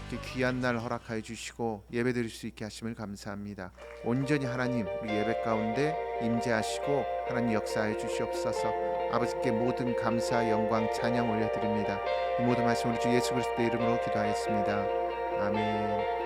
이렇게 귀한 날 허락하여 주시고 예배드릴 수 있게 하심을 감사합니다. 온전히 하나님 우리 예배 가운데 임재하시고 하나님 역사하여 주시옵소서. 아버지께 모든 감사 영광 찬양 올려드립니다. 이 모든 말씀 우리 주 예수 그리스도의 이름으로 기도하였습니다. 아멘.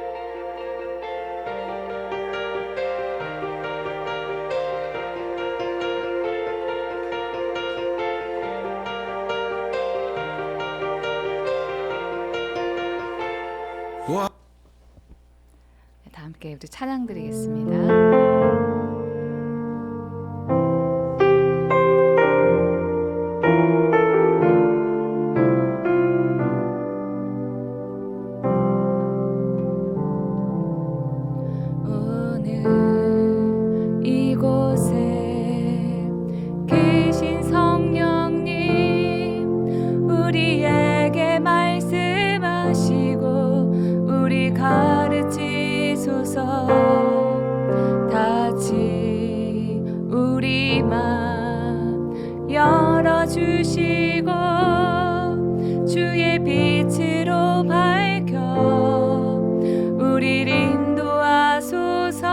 다 함께 우리 찬양 드리겠습니다. 열어주시고 주의 빛으로 밝혀 우리를 인도하소서.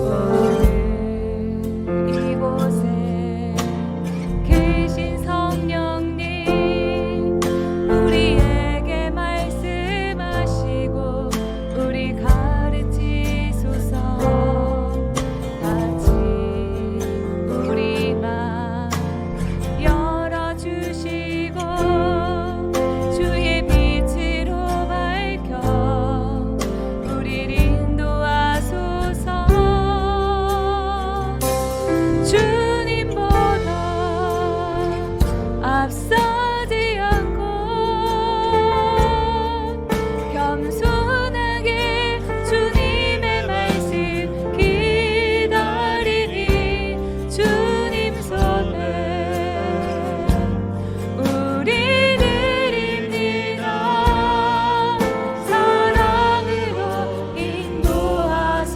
오늘 이곳에 계신 성령님 우리에게 말씀하시고 우리 가르치소서. 앞서지 않고 겸손하게 주님의 말씀 기다리니 주님 손에 우리를 인도하 사랑으로 인도하소서.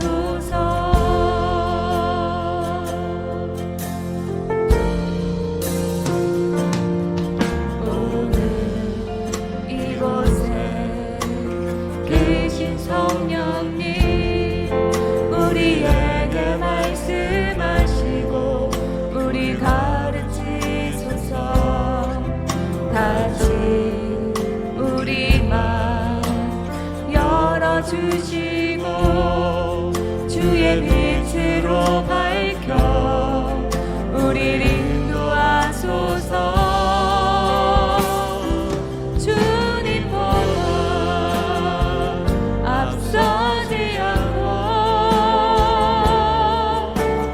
성령님 우리에게 말씀하시고 우리 가르치소서. 다시 우리 맘 열어주시고 주의 빛으로 밝혀 우리를 인도하소서. 앞서지 않고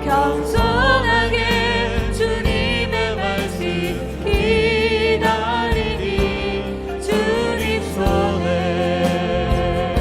겸손하게 주님의 말씀 기다리니 주님 손에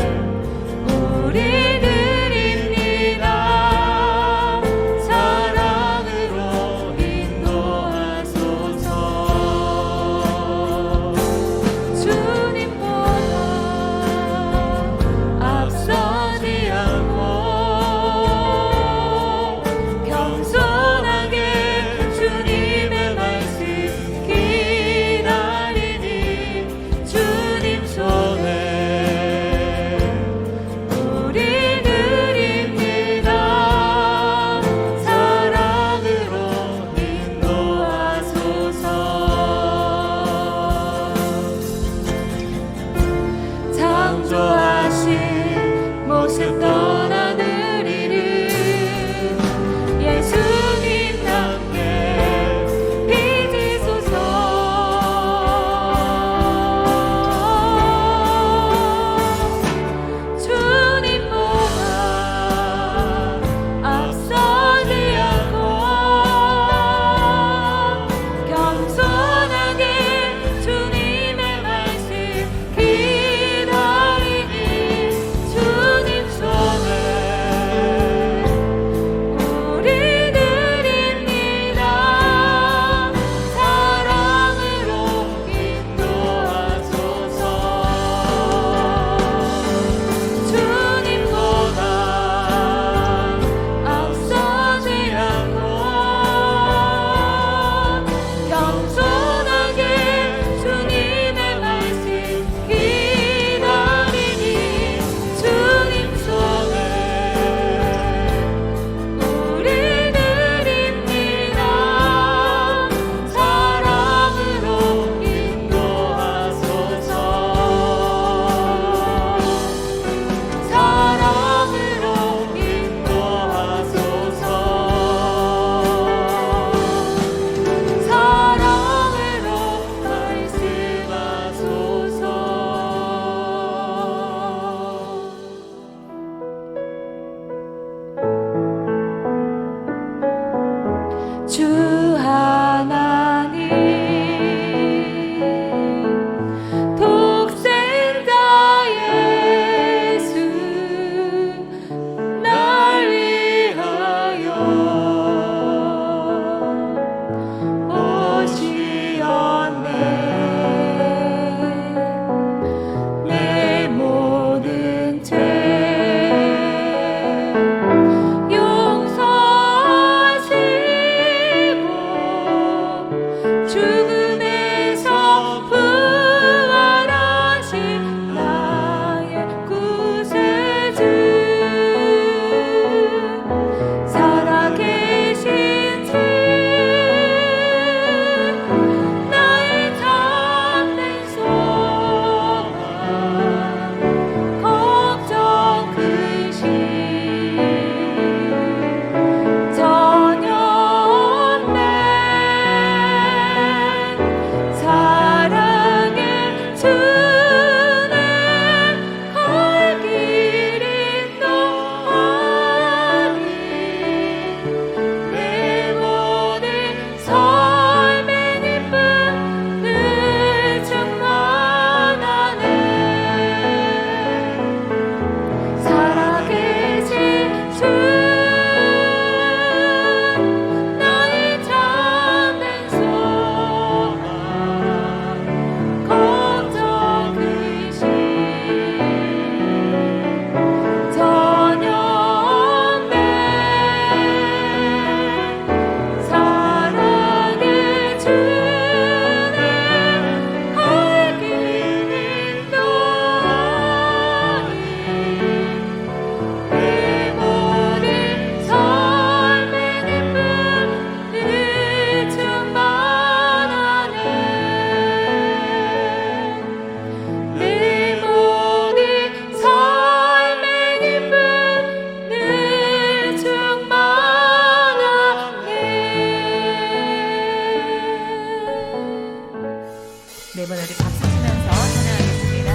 부르시면서 찬양하겠습니다.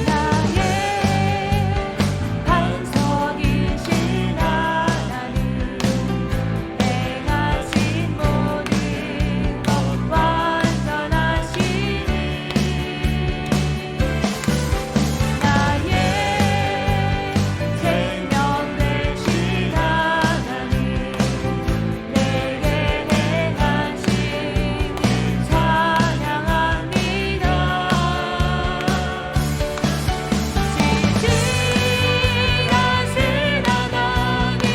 나의 반석이신 하나님 행하신 모든 것 완전하시니 나의 생명 되신 하나님 내게 행하신 일 찬양합니다. 진실하신 하나님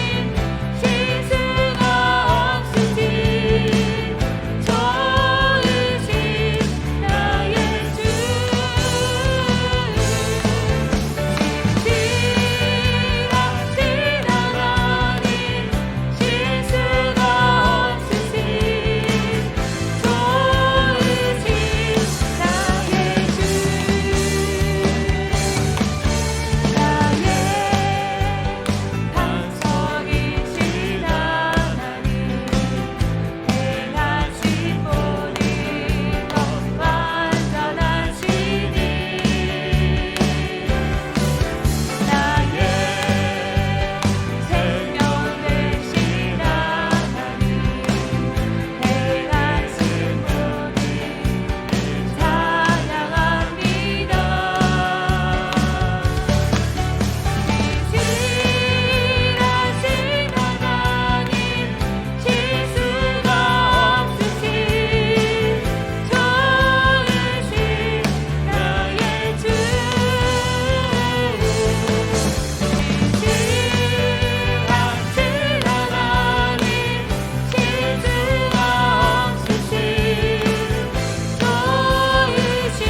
실수가 없으신 좋으신 나의 주 진실하신 하나님 실수가 없으신 좋으신 나의 주 나의 반석이신 하나님 행하신 모든 것 완전하시니 나의 생명 되신 하나님 행하신 모든 찬양합니다. 진실하신 하나님 실수가 없으신 좋으신 나의 주 진실하신 하나님 실수가 없으신 좋으신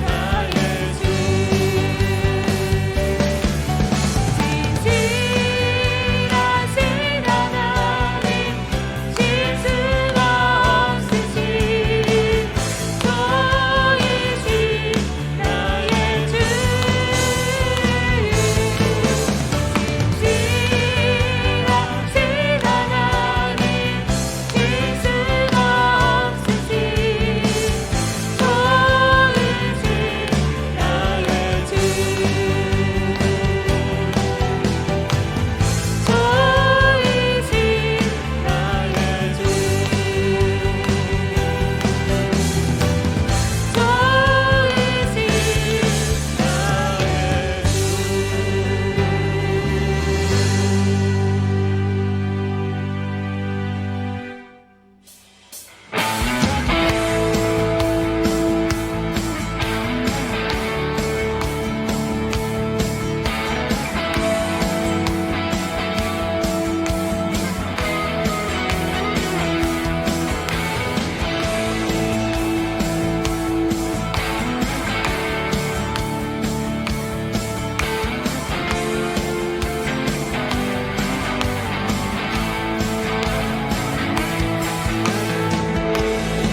나의 주 진실하신 하나님 실수가 없으신 좋으신 나의 주 진실하신 하나님 실수가 없으신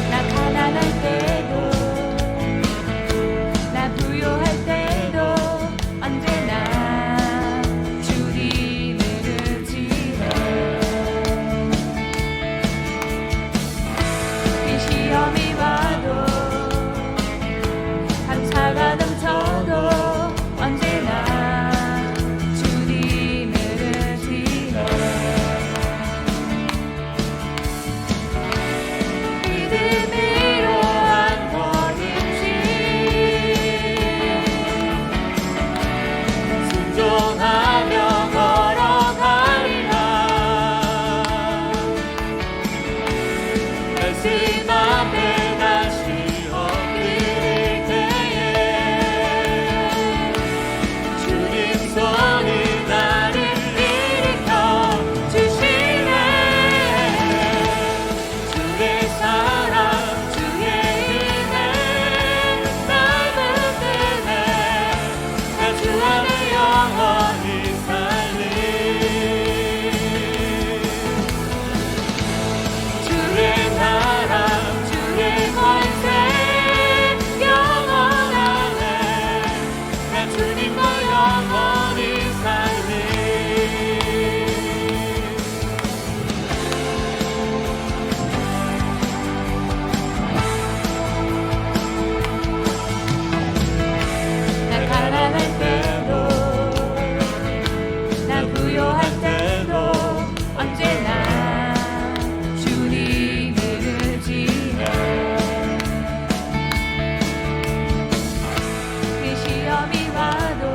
나 가난할 때도 나 부요할 때도 언제나 주님을 의지해 이 시험이 와도 감사가 넘쳐도 언제나 주님을 의지해 믿음으로 한 걸음씩 순종하며 걸어가리라 말씀 앞에 다시 엎드릴 때에 주님 손이 나를 일으켜 주시네 주의 사랑 주의 은혜 남은 은혜 나 주 안에 영원히 살리 주의 나라 주의 권세 영원하네 영원히 살리 나 가난할 때도 나 부요할 때도 언제나 주님을 의지해 그 시험이 와도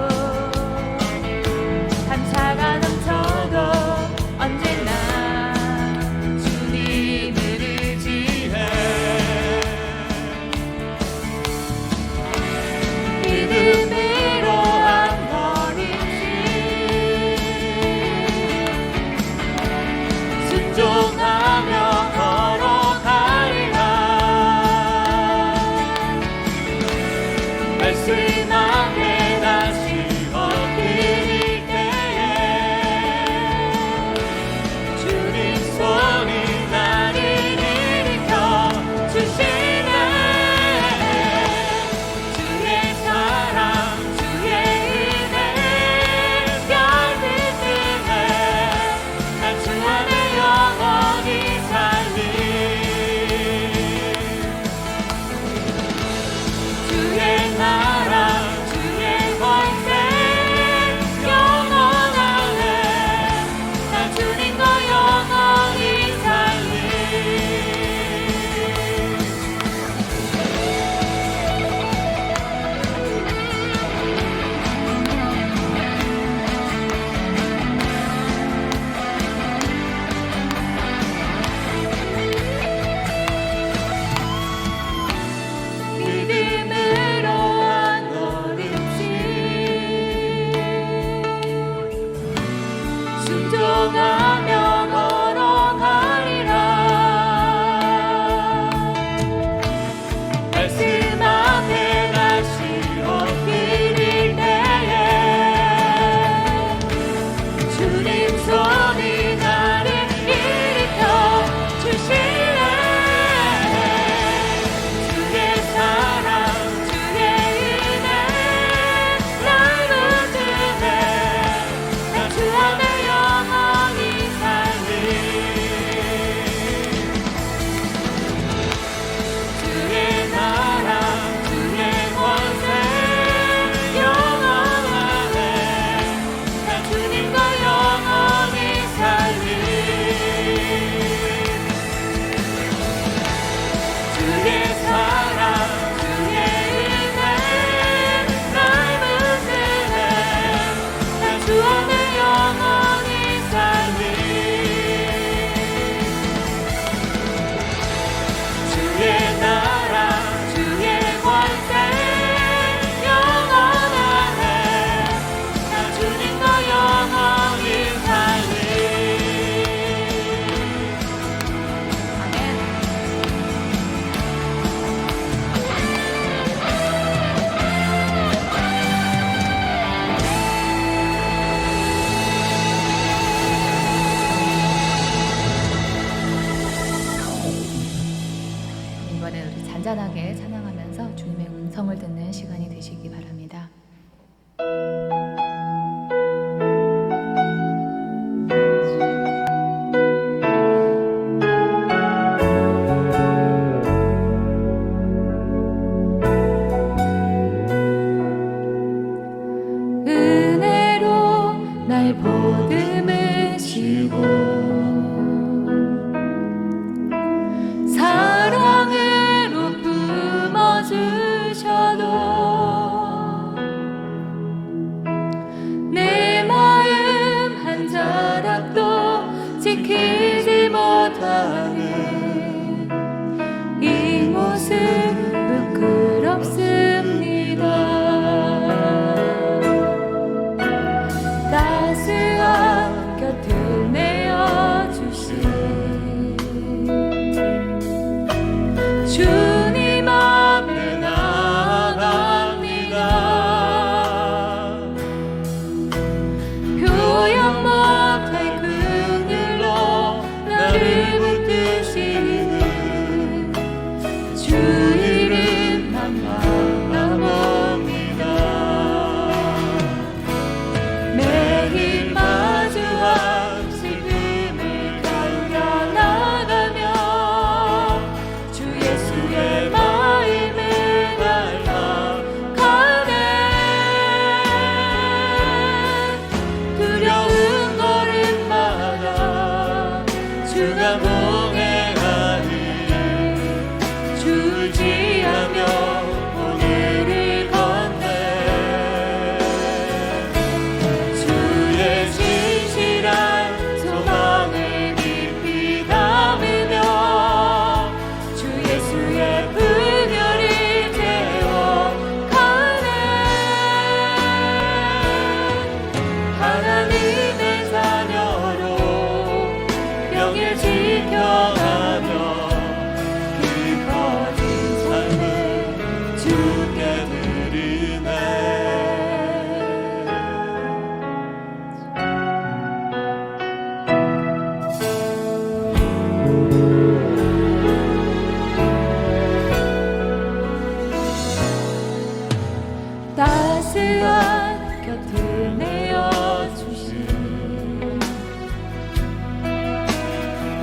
따스한 곁을 내어주신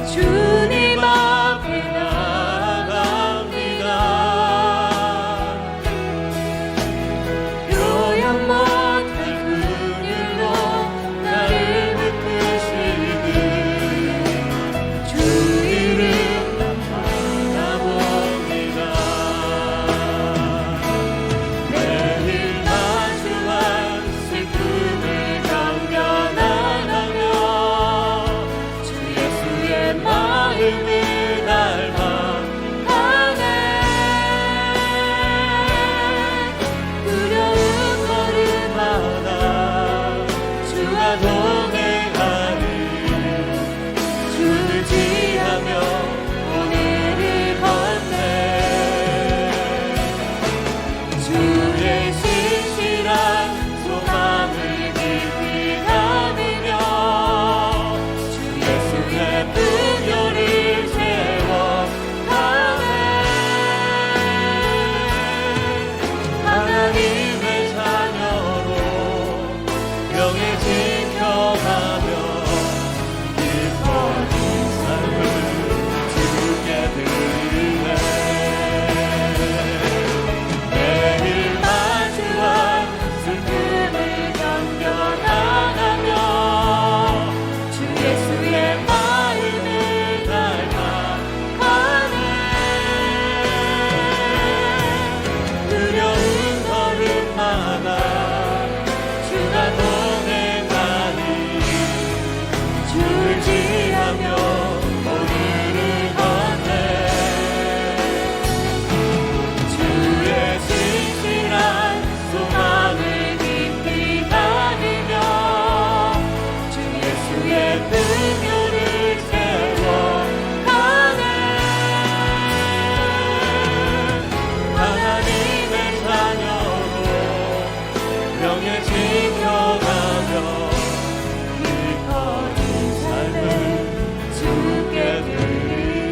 주님 앞에 나아갑니다. 표현 못할 긍휼로 나를 붙드시듯 주 이름 바라봅니다. 매일 마주한 슬픔을 견뎌나가며 주 예수의 마음을 닮아가네. 두려운 걸음마다 주가 동행하니 주를 지하며 오늘을 걷네. 주의 신실한 소망을 깊이 담으며 주 예수의 분열을 채워가네. 하나님의 자녀로 명예 지켜가며 기뻐진 삶을 주께 드리네. 매일 마주한 슬픔을 견뎌나가며 주 예수의 마음을 닮아가네. 두려운 걸음마다 주가 동행하니 주를 지하며 오늘을 걷네. 주의 신실한 소망을 깊이 담으며 주 예수의 분열을 채워가네. 하나님의 자녀로 명예 지켜가며 기뻐진 삶을 주께 드리네. 매일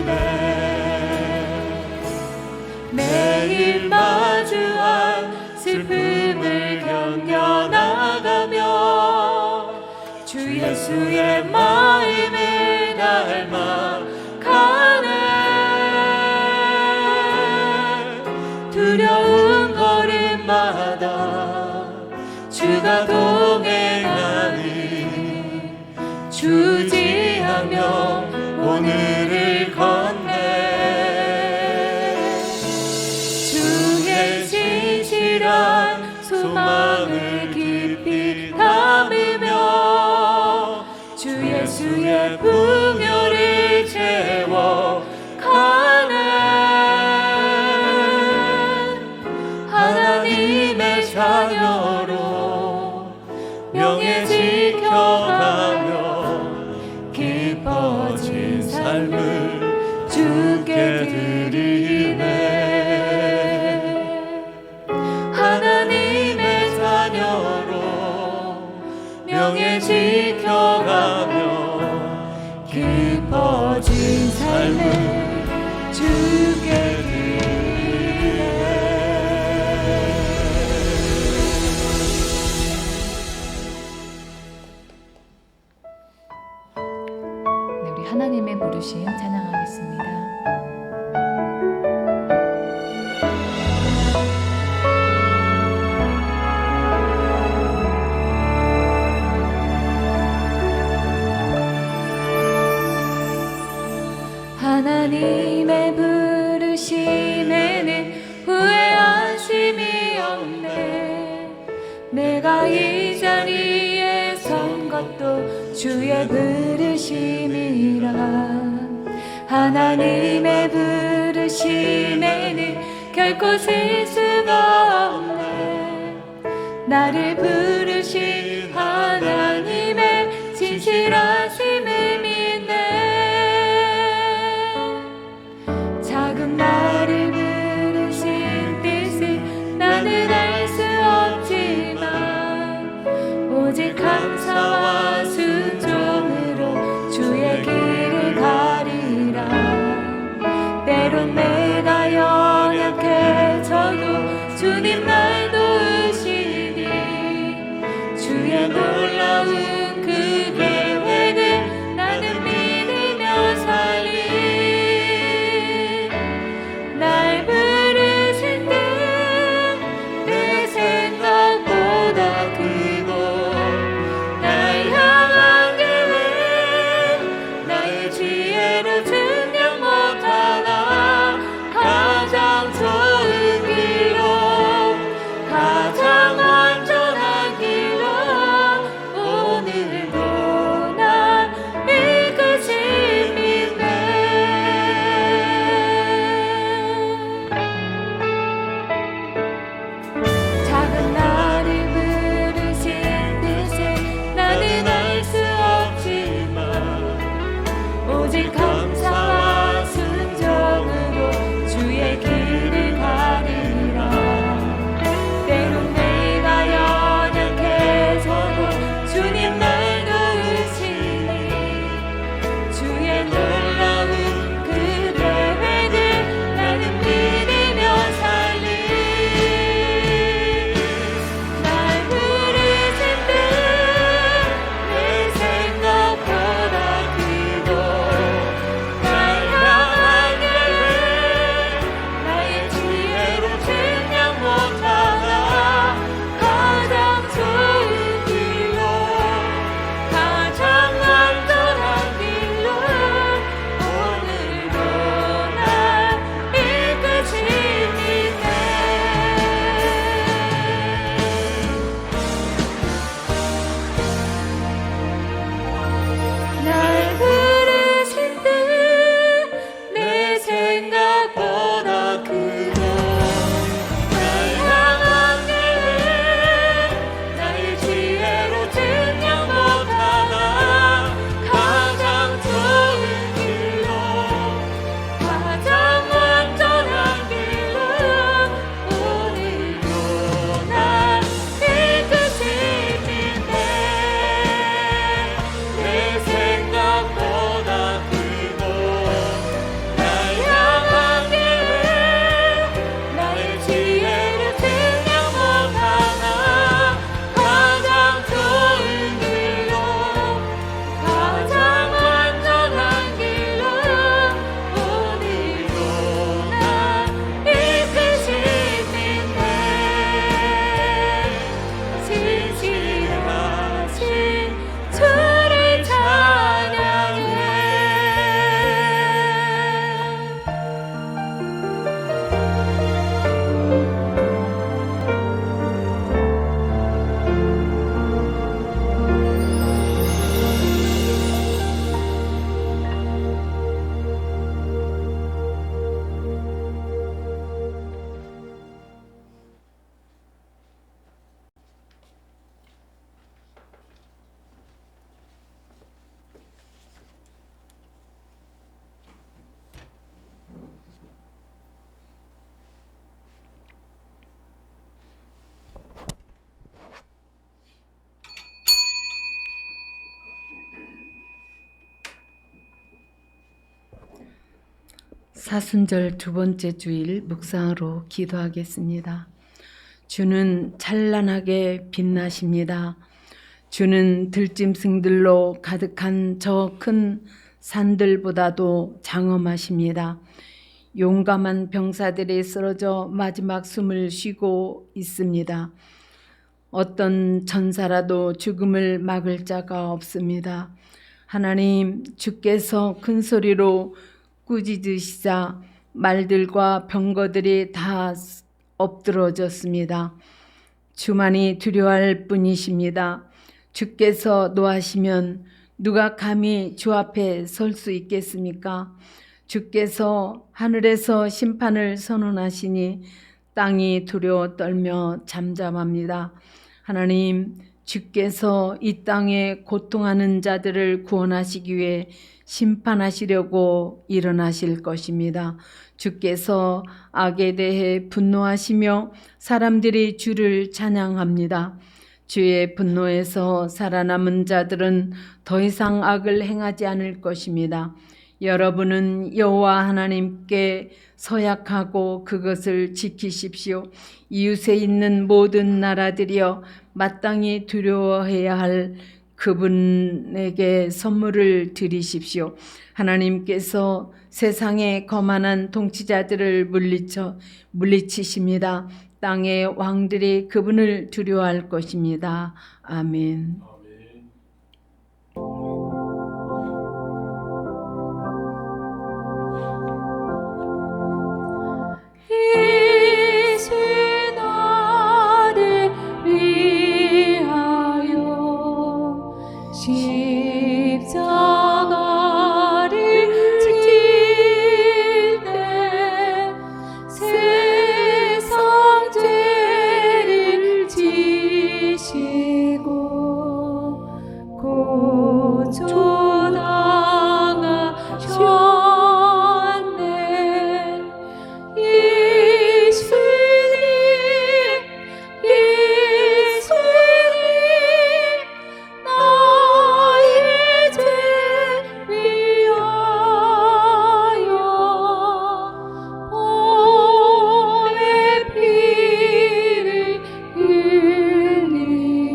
마주한 슬픔을 견뎌나가며 주 예수의 마음을 닮아가네. 두려운 걸음마다 주가 동행하니 주지하며 오늘을 걷네. 주의 진실한 소망을 깊이 담으며 주 예수의 풍요를 채워가네. 하나님의 자녀로 명예 지켜가며 기뻐진 삶을 주께 드리네. 하나님의 자녀로 명예 지켜가며 기뻐진 삶을 주께 드리네. 네, 우리 하나님의 부르심 찬양하겠습니다. 하나님의 부르심에는 후회하심이 없네. 내가 이 자리에 선 것도 주의 부르심이라. 하나님의 부르심에는 결코 실수가 없네. 나를 부르신 하나님의 진실하심을 믿네. 작은 나를 부르신 뜻을 나는 알 수 없지만 오직 감사와 순종으로 주의 길을 가리라. 때론 내가 연약해져도 주님 날 도우시니 사순절 두 번째 주일 묵상으로 기도하겠습니다. 주는 찬란하게 빛나십니다. 주는 들짐승들로 가득한 저 큰 산들보다도 장엄하십니다. 용감한 병사들이 쓰러져 마지막 숨을 쉬고 있습니다. 어떤 천사라도 죽음을 막을 자가 없습니다. 하나님, 주께서 큰 소리로 꾸짖으시자 말들과 병거들이 다 엎드러졌습니다. 주만이 두려워할 뿐이십니다. 주께서 노하시면 누가 감히 주 앞에 설 수 있겠습니까? 주께서 하늘에서 심판을 선언하시니 땅이 두려워 떨며 잠잠합니다. 하나님, 주께서 이 땅에 고통하는 자들을 구원하시기 위해 심판하시려고 일어나실 것입니다. 주께서 악에 대해 분노하시며 사람들이 주를 찬양합니다. 주의 분노에서 살아남은 자들은 더 이상 악을 행하지 않을 것입니다. 여러분은 여호와 하나님께 서약하고 그것을 지키십시오. 이웃에 있는 모든 나라들이여 마땅히 두려워해야 할 그분에게 선물을 드리십시오. 하나님께서 세상의 거만한 통치자들을 물리치십니다. 땅의 왕들이 그분을 두려워할 것입니다. 아멘. 예수 나를 위하여 십자가를 질 때 세상 죄를 지시고 고초당하셨네. 예수님 나의 죄 위하여 보혈의 피를 흘리니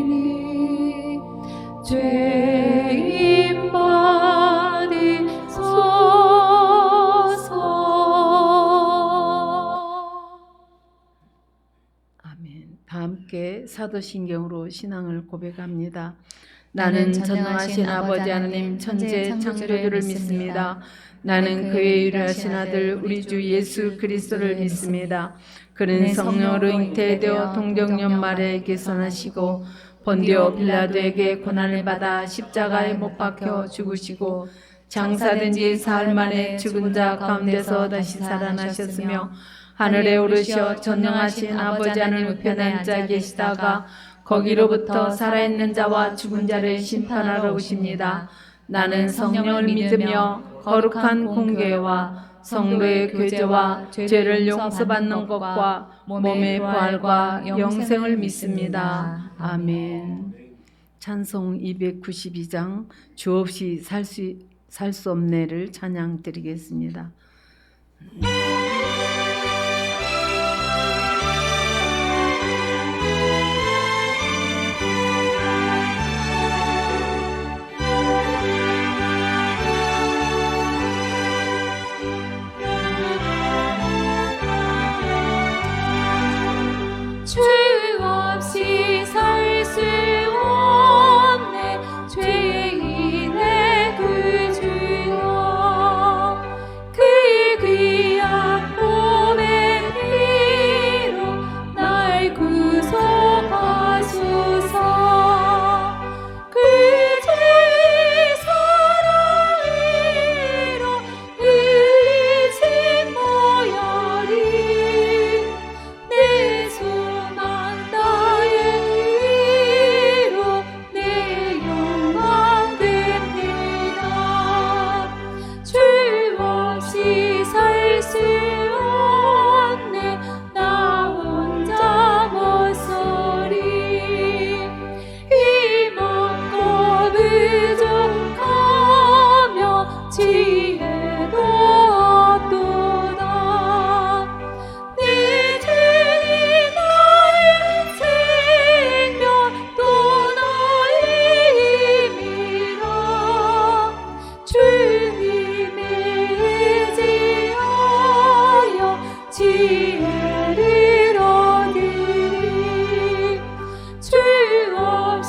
죄인 받으소서. 아멘. 다 함께 사도신경으로 신앙을 고백합니다. 나는 전능하신 아버지 하나님 천지의 창조주를 믿습니다. 나는 그의 유일하신 아들 우리 주 예수 그리스도를 믿습니다. 그는 성령으로 잉태되어 동정녀 마리아에 계선하시고 본디오 빌라도에게 고난을 받아 십자가에 못 박혀 죽으시고 장사된 지 사흘 만에 죽은 자 가운데서 다시 살아나셨으며 하늘에 오르셔 전능하신 아버지 하늘 우편에 앉아 계시다가 거기로부터 살아있는 자와 죽은 자를 심판하러 오십니다. 나는 성령을 믿으며 거룩한 공교회와 성도의 교제와 죄를 용서받는 것과 몸의 부활과 영생을 믿습니다. 아멘. 찬송 292장 주 없이 살 수 없네를 찬양 드리겠습니다. 죄 없이 살 수 없네. 죄인의 그 주여 그의 귀한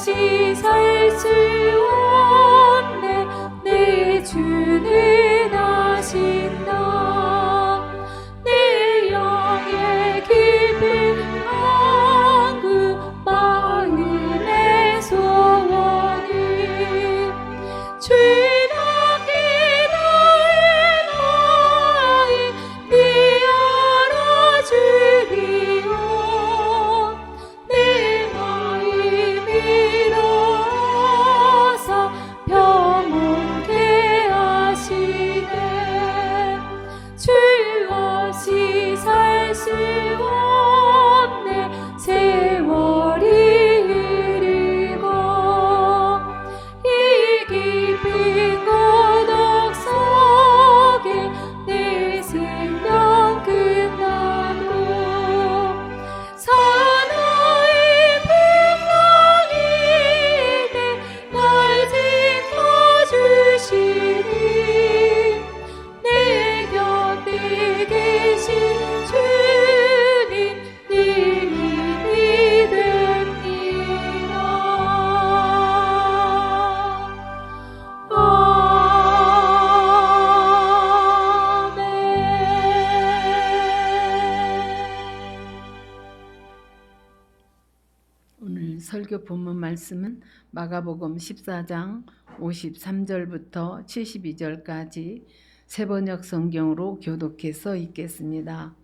없이 살 수 없네. 내 주는 아신다. 내 영의 깊은 안구 마음의 소원을 주밖에 나의 마음 비알아주리요. 내 마음이 로서 평온케 하시네. 주 없이 살 수 없네. 세월이 흐르고 이 깊은 고독 속에 내 생명 끝나고 사나이 풍랑이 날 지켜주시니 내 곁에 계신 주님 님이 됩니다. 오늘 설교 본문 말씀은 마가복음 14장 53절부터 72절까지 세번역 성경으로 교독해서 읽겠습니다.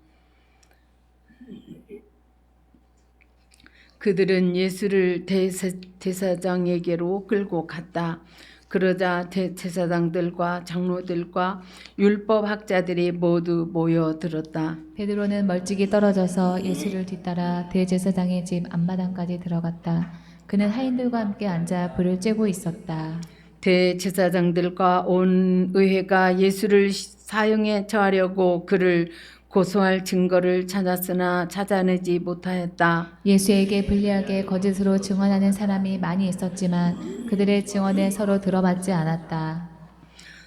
그들은 예수를 대제사장에게로 끌고 갔다. 그러자 제사장들과 장로들과 율법학자들이 모두 모여들었다. 베드로는 멀찍이 떨어져서 예수를 뒤따라 대제사장의 집 앞마당까지 들어갔다. 그는 하인들과 함께 앉아 불을 쬐고 있었다. 대제사장들과 온 의회가 예수를 사형에 처하려고 그를 고소할 증거를 찾았으나 찾아내지 못하였다. 예수에게 불리하게 거짓으로 증언하는 사람이 많이 있었지만 그들의 증언에 서로 들어맞지 않았다.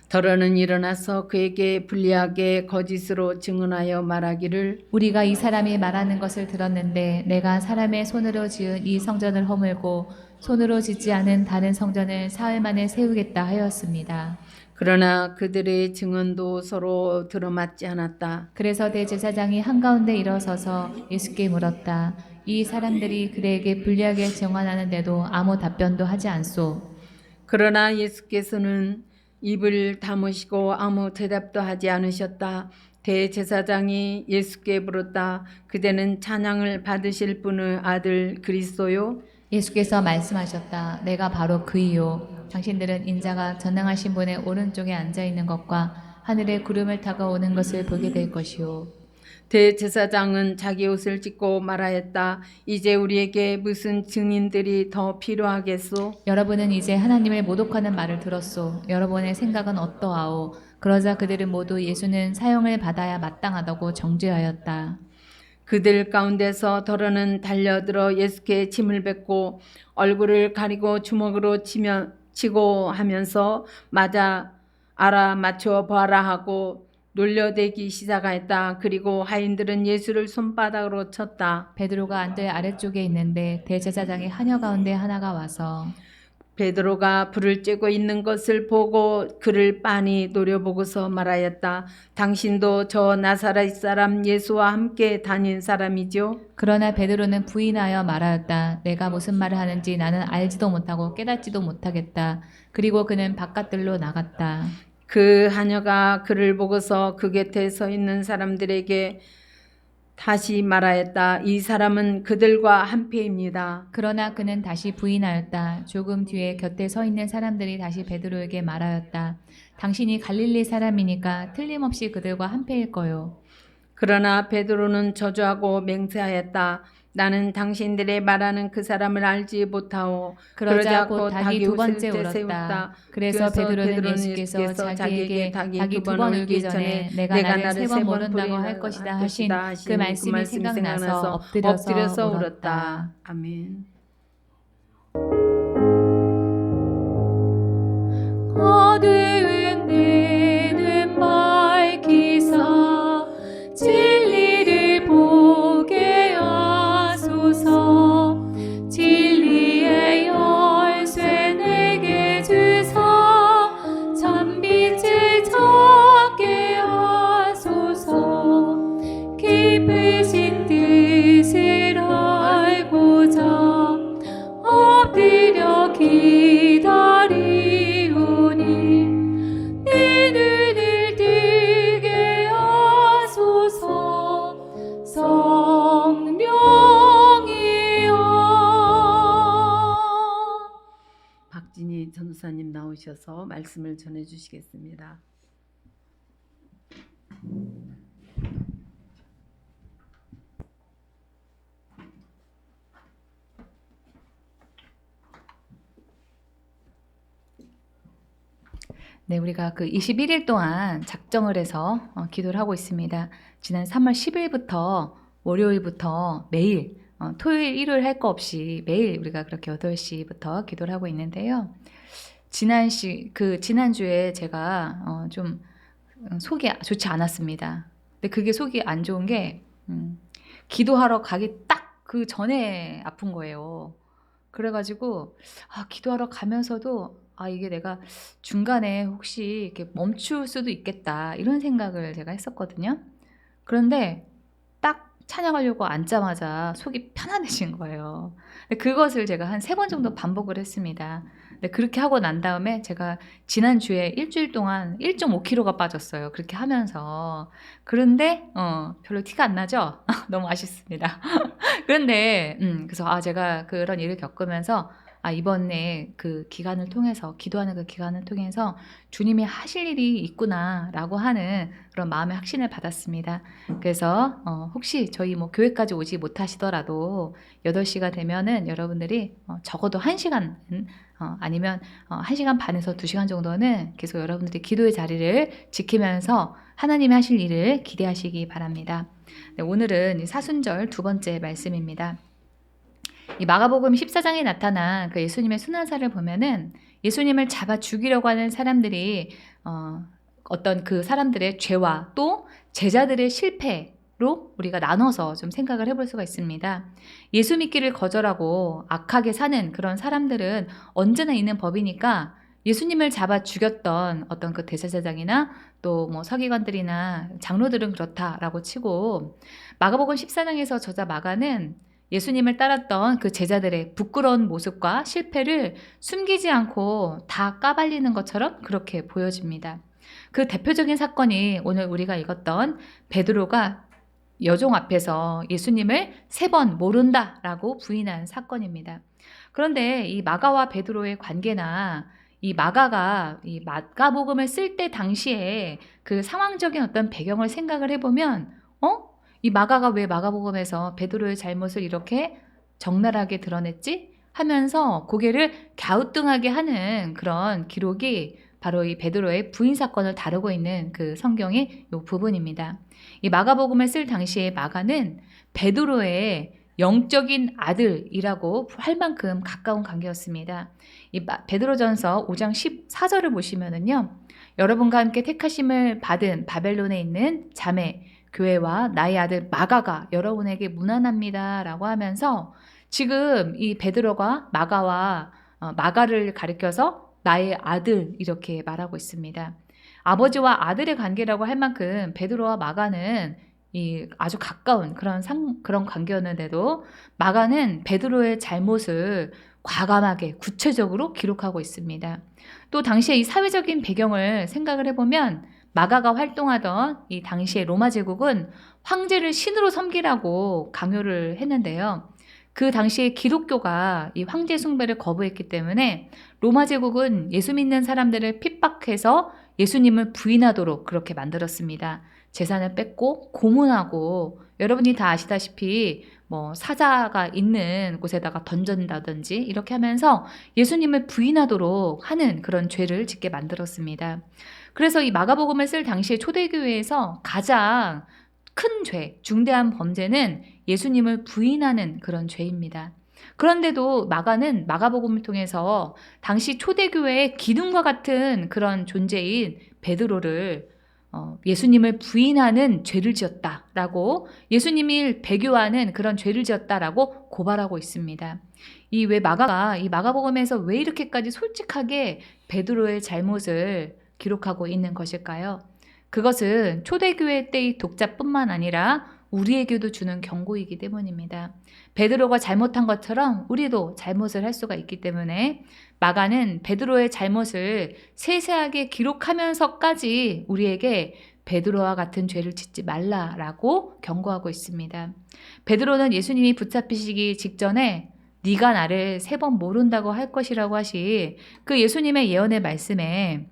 더러는 일어나서 그에게 불리하게 거짓으로 증언하여 말하기를 우리가 이 사람이 말하는 것을 들었는데 내가 사람의 손으로 지은 이 성전을 허물고 손으로 짓지 않은 다른 성전을 사흘 만에 세우겠다 하였습니다. 그러나 그들의 증언도 서로 들어맞지 않았다. 그래서 대제사장이 한가운데 일어서서 예수께 물었다. 이 사람들이 그대에게 불리하게 증언하는데도 아무 답변도 하지 않소. 그러나 예수께서는 입을 다무시고 아무 대답도 하지 않으셨다. 대제사장이 예수께 물었다. 그대는 찬양을 받으실 분의 아들 그리스도요? 예수께서 말씀하셨다. 내가 바로 그이요. 당신들은 인자가 전능하신 분의 오른쪽에 앉아 있는 것과 하늘에 구름을 타고 오는 것을 보게 될 것이요. 대제사장은 자기 옷을 찢고 말하였다. 이제 우리에게 무슨 증인들이 더 필요하겠소? 여러분은 이제 하나님을 모독하는 말을 들었소. 여러분의 생각은 어떠하오? 그러자 그들은 모두 예수는 사형을 받아야 마땅하다고 정죄하였다. 그들 가운데서 더러는 달려들어 예수께 침을 뱉고 얼굴을 가리고 주먹으로 치고 하면서 알아맞혀 보아라 하고 놀려대기 시작하였다. 그리고 하인들은 예수를 손바닥으로 쳤다. 베드로가 안뜰 아래쪽에 있는데 대제사장의 하녀 가운데 하나가 와서 베드로가 불을 쬐고 있는 것을 보고 그를 빤히 노려보고서 말하였다. 당신도 저 나사렛 사람 예수와 함께 다닌 사람이죠? 그러나 베드로는 부인하여 말하였다. 내가 무슨 말을 하는지 나는 알지도 못하고 깨닫지도 못하겠다. 그리고 그는 바깥들로 나갔다. 그 하녀가 그를 보고서 그 곁에 서 있는 사람들에게 다시 말하였다. 이 사람은 그들과 한패입니다. 그러나 그는 다시 부인하였다. 조금 뒤에 곁에 서 있는 사람들이 다시 베드로에게 말하였다. 당신이 갈릴리 사람이니까 틀림없이 그들과 한패일 거요. 그러나 베드로는 저주하고 맹세하였다. 나는 당신들의 말하는 그 사람을 알지 못하오. 그러자 곧 닭이 두 번째 웃을 때 울었다. 세웠다. 그래서 베드로는 예수께서 자기에게 닭이 두 번 울기 전에 내가 나를 세 번 모른다고 할 것이다 하신 그 말씀이 생각나서 엎드려서 울었다. 아멘. 어두운 데는 밝히사 진리를 보게 하소서. 진리의 영 엎드려 기다리오니 내 눈을 뜨게 하소서 성령이여. 박진희 전도사님 나오셔서 말씀을 전해 주시겠습니다. 네, 우리가 그 21일 동안 작정을 해서 기도를 하고 있습니다. 지난 3월 10일부터 월요일부터 매일 토요일, 일요일 할 거 없이 매일 우리가 그렇게 8시부터 기도를 하고 있는데요. 지난주에 제가 좀 속이 좋지 않았습니다. 근데 그게 속이 안 좋은 게 기도하러 가기 딱 그 전에 아픈 거예요. 그래가지고 기도하러 가면서도 이게 내가 중간에 혹시 이렇게 멈출 수도 있겠다 이런 생각을 제가 했었거든요. 그런데 딱 찬양하려고 앉자마자 속이 편안해진 거예요. 근데 그것을 제가 한 3번 정도 반복을 했습니다. 근데 그렇게 하고 난 다음에 제가 지난주에 일주일 동안 1.5kg가 빠졌어요. 그렇게 하면서. 그런데 별로 티가 안 나죠? 너무 아쉽습니다. 그런데 그래서 제가 그런 일을 겪으면서 이번에 그 기간을 통해서 기도하는 그 기간을 통해서 주님이 하실 일이 있구나라고 하는 그런 마음의 확신을 받았습니다. 그래서 혹시 저희 교회까지 오지 못하시더라도 8시가 되면은 여러분들이 적어도 1시간 아니면 1시간 반에서 2시간 정도는 계속 여러분들이 기도의 자리를 지키면서 하나님이 하실 일을 기대하시기 바랍니다. 네, 오늘은 이 사순절 2번째 말씀입니다. 이 마가복음 14장에 나타난 그 예수님의 순환사를 보면은 예수님을 잡아 죽이려고 하는 사람들이 어떤 그 사람들의 죄와 또 제자들의 실패로 우리가 나눠서 좀 생각을 해볼 수가 있습니다. 예수 믿기를 거절하고 악하게 사는 그런 사람들은 언제나 있는 법이니까 예수님을 잡아 죽였던 어떤 그 대제사장이나 또 서기관들이나 장로들은 그렇다라고 치고 마가복음 14장에서 저자 마가는 예수님을 따랐던 그 제자들의 부끄러운 모습과 실패를 숨기지 않고 다 까발리는 것처럼 그렇게 보여집니다. 그 대표적인 사건이 오늘 우리가 읽었던 베드로가 여종 앞에서 예수님을 3번 모른다라고 부인한 사건입니다. 그런데 이 마가와 베드로의 관계나 이 마가가 이 마가복음을 쓸 때 당시에 그 상황적인 어떤 배경을 생각을 해보면 이 마가가 왜 마가복음에서 베드로의 잘못을 이렇게 적나라하게 드러냈지? 하면서 고개를 갸우뚱하게 하는 그런 기록이 바로 이 베드로의 부인 사건을 다루고 있는 그 성경의 이 부분입니다. 이 마가복음을 쓸 당시에 마가는 베드로의 영적인 아들이라고 할 만큼 가까운 관계였습니다. 이 베드로전서 5장 14절을 보시면은요. 여러분과 함께 택하심을 받은 바벨론에 있는 자매 교회와 나의 아들 마가가 여러분에게 문안합니다 라고 하면서 지금 이 베드로가 마가를 가리켜서 나의 아들 이렇게 말하고 있습니다. 아버지와 아들의 관계라고 할 만큼 베드로와 마가는 이 아주 가까운 그런 관계였는데도 마가는 베드로의 잘못을 과감하게 구체적으로 기록하고 있습니다. 또 당시에 이 사회적인 배경을 생각을 해보면 마가가 활동하던 이 당시의 로마 제국은 황제를 신으로 섬기라고 강요를 했는데요. 그 당시에 기독교가 이 황제 숭배를 거부했기 때문에 로마 제국은 예수 믿는 사람들을 핍박해서 예수님을 부인하도록 그렇게 만들었습니다. 재산을 뺏고 고문하고 여러분이 다 아시다시피 사자가 있는 곳에다가 던진다든지 이렇게 하면서 예수님을 부인하도록 하는 그런 죄를 짓게 만들었습니다. 그래서 이 마가복음을 쓸 당시에 초대교회에서 가장 큰 죄, 중대한 범죄는 예수님을 부인하는 그런 죄입니다. 그런데도 마가는 마가복음을 통해서 당시 초대교회의 기둥과 같은 그런 존재인 베드로를 예수님을 부인하는 죄를 지었다라고 예수님을 배교하는 그런 죄를 지었다라고 고발하고 있습니다. 이 마가복음에서 왜 이렇게까지 솔직하게 베드로의 잘못을 기록하고 있는 것일까요? 그것은 초대교회 때의 독자뿐만 아니라 우리에게도 주는 경고이기 때문입니다. 베드로가 잘못한 것처럼 우리도 잘못을 할 수가 있기 때문에 마가는 베드로의 잘못을 세세하게 기록하면서까지 우리에게 베드로와 같은 죄를 짓지 말라라고 경고하고 있습니다. 베드로는 예수님이 붙잡히시기 직전에 네가 나를 3번 모른다고 할 것이라고 하시 그 예수님의 예언의 말씀에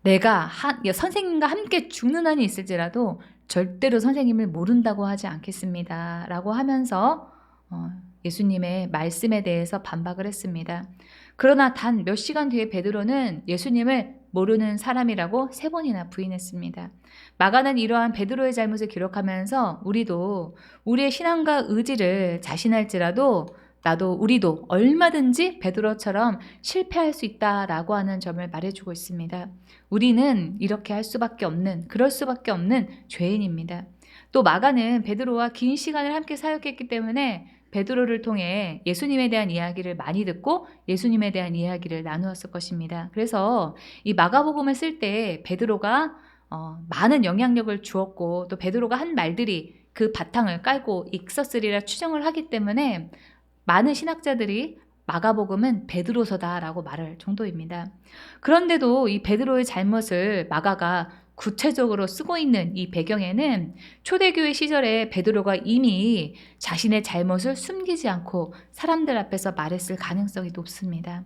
내가 선생님과 함께 죽는 한이 있을지라도 절대로 선생님을 모른다고 하지 않겠습니다 라고 하면서 예수님의 말씀에 대해서 반박을 했습니다. 그러나 단 몇 시간 뒤에 베드로는 예수님을 모르는 사람이라고 3번이나 부인했습니다. 마가는 이러한 베드로의 잘못을 기록하면서 우리도 우리의 신앙과 의지를 자신할지라도 우리도 얼마든지 베드로처럼 실패할 수 있다라고 하는 점을 말해주고 있습니다. 우리는 이렇게 할 수밖에 없는, 그럴 수밖에 없는 죄인입니다. 또 마가는 베드로와 긴 시간을 함께 사역했기 때문에 베드로를 통해 예수님에 대한 이야기를 많이 듣고 예수님에 대한 이야기를 나누었을 것입니다. 그래서 이 마가복음을 쓸 때 베드로가 많은 영향력을 주었고 또 베드로가 한 말들이 그 바탕을 깔고 있었으리라 추정을 하기 때문에 많은 신학자들이 마가복음은 베드로서다라고 말할 정도입니다. 그런데도 이 베드로의 잘못을 마가가 구체적으로 쓰고 있는 이 배경에는 초대교회 시절에 베드로가 이미 자신의 잘못을 숨기지 않고 사람들 앞에서 말했을 가능성이 높습니다.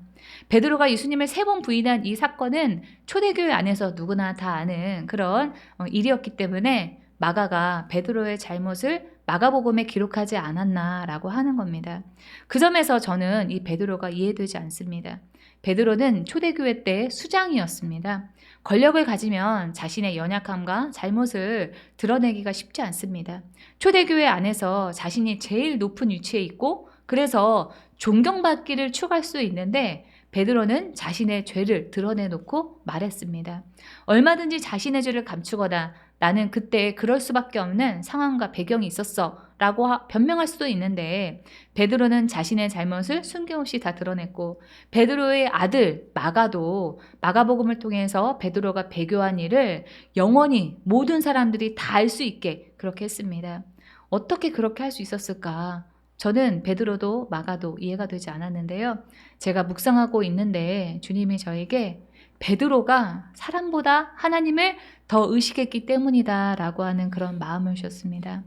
베드로가 예수님을 3번 부인한 이 사건은 초대교회 안에서 누구나 다 아는 그런 일이었기 때문에 마가가 베드로의 잘못을 마가복음에 기록하지 않았나라고 하는 겁니다. 그 점에서 저는 이 베드로가 이해되지 않습니다. 베드로는 초대교회 때 수장이었습니다. 권력을 가지면 자신의 연약함과 잘못을 드러내기가 쉽지 않습니다. 초대교회 안에서 자신이 제일 높은 위치에 있고 그래서 존경받기를 추구할 수 있는데 베드로는 자신의 죄를 드러내놓고 말했습니다. 얼마든지 자신의 죄를 감추거나 나는 그때 그럴 수밖에 없는 상황과 배경이 있었어 라고 변명할 수도 있는데 베드로는 자신의 잘못을 숨김없이 다 드러냈고 베드로의 아들 마가도 마가복음을 통해서 베드로가 배교한 일을 영원히 모든 사람들이 다 알 수 있게 그렇게 했습니다. 어떻게 그렇게 할 수 있었을까? 저는 베드로도 마가도 이해가 되지 않았는데요. 제가 묵상하고 있는데 주님이 저에게 베드로가 사람보다 하나님을 더 의식했기 때문이다 라고 하는 그런 마음을 주셨습니다.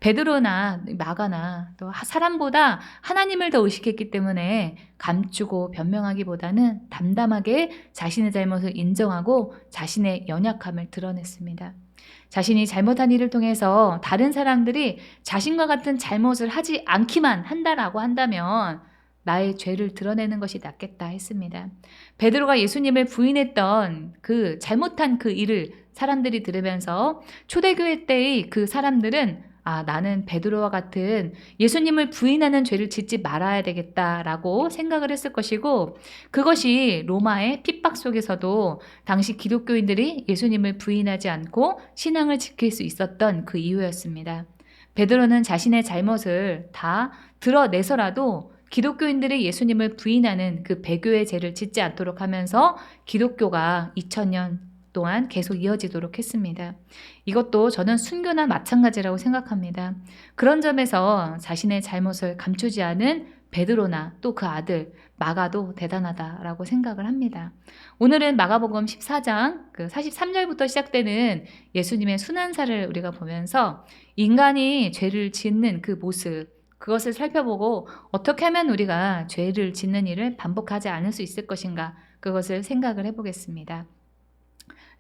베드로나 마가나 또 사람보다 하나님을 더 의식했기 때문에 감추고 변명하기보다는 담담하게 자신의 잘못을 인정하고 자신의 연약함을 드러냈습니다. 자신이 잘못한 일을 통해서 다른 사람들이 자신과 같은 잘못을 하지 않기만 한다라고 한다면 나의 죄를 드러내는 것이 낫겠다 했습니다. 베드로가 예수님을 부인했던 그 잘못한 그 일을 사람들이 들으면서 초대교회 때의 그 사람들은 나는 베드로와 같은 예수님을 부인하는 죄를 짓지 말아야 되겠다라고 생각을 했을 것이고 그것이 로마의 핍박 속에서도 당시 기독교인들이 예수님을 부인하지 않고 신앙을 지킬 수 있었던 그 이유였습니다. 베드로는 자신의 잘못을 다 드러내서라도 기독교인들이 예수님을 부인하는 그 배교의 죄를 짓지 않도록 하면서 기독교가 2000년 동안 계속 이어지도록 했습니다. 이것도 저는 순교나 마찬가지라고 생각합니다. 그런 점에서 자신의 잘못을 감추지 않은 베드로나 또 그 아들 마가도 대단하다라고 생각을 합니다. 오늘은 마가복음 14장 43절부터 시작되는 예수님의 순환사를 우리가 보면서 인간이 죄를 짓는 그 모습 그것을 살펴보고 어떻게 하면 우리가 죄를 짓는 일을 반복하지 않을 수 있을 것인가 그것을 생각을 해보겠습니다.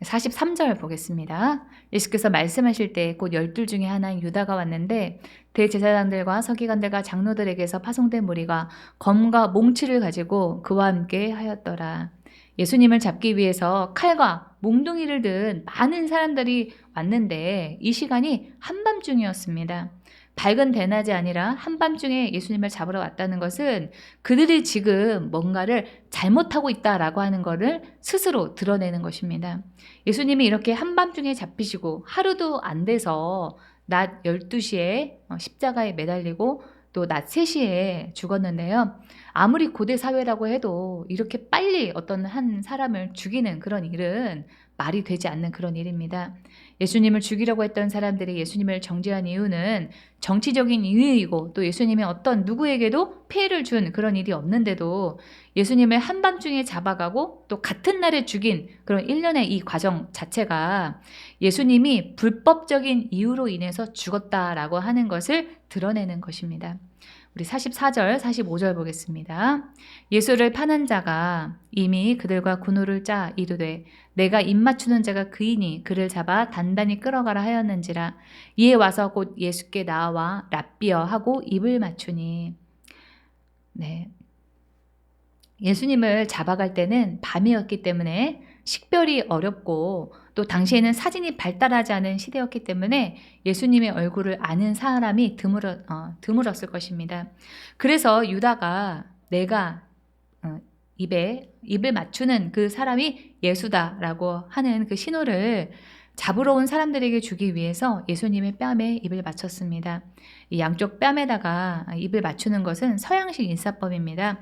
43절 보겠습니다. 예수께서 말씀하실 때 곧 12 중에 하나인 유다가 왔는데 대제사장들과 서기관들과 장로들에게서 파송된 무리가 검과 몽치를 가지고 그와 함께 하였더라. 예수님을 잡기 위해서 칼과 몽둥이를 든 많은 사람들이 왔는데 이 시간이 한밤중이었습니다. 밝은 대낮이 아니라 한밤중에 예수님을 잡으러 왔다는 것은 그들이 지금 뭔가를 잘못하고 있다라고 하는 것을 스스로 드러내는 것입니다. 예수님이 이렇게 한밤중에 잡히시고 하루도 안 돼서 낮 12시에 십자가에 매달리고 또 낮 3시에 죽었는데요. 아무리 고대 사회라고 해도 이렇게 빨리 어떤 한 사람을 죽이는 그런 일은 말이 되지 않는 그런 일입니다. 예수님을 죽이려고 했던 사람들이 예수님을 정죄한 이유는 정치적인 이유이고 또 예수님이 어떤 누구에게도 피해를 준 그런 일이 없는데도 예수님을 한밤중에 잡아가고 또 같은 날에 죽인 그런 일련의 이 과정 자체가 예수님이 불법적인 이유로 인해서 죽었다라고 하는 것을 드러내는 것입니다. 우리 44절, 45절 보겠습니다. 예수를 파는 자가 이미 그들과 군우를 짜 이르되 내가 입맞추는 자가 그이니 그를 잡아 단단히 끌어가라 하였는지라. 이에 와서 곧 예수께 나와 랍비어 하고 입을 맞추니. 네. 예수님을 잡아갈 때는 밤이었기 때문에 식별이 어렵고 또 당시에는 사진이 발달하지 않은 시대였기 때문에 예수님의 얼굴을 아는 사람이 드물었을 것입니다. 그래서 유다가 내가 입을 맞추는 그 사람이 예수다라고 하는 그 신호를 잡으러 온 사람들에게 주기 위해서 예수님의 뺨에 입을 맞췄습니다. 이 양쪽 뺨에다가 입을 맞추는 것은 서양식 인사법입니다.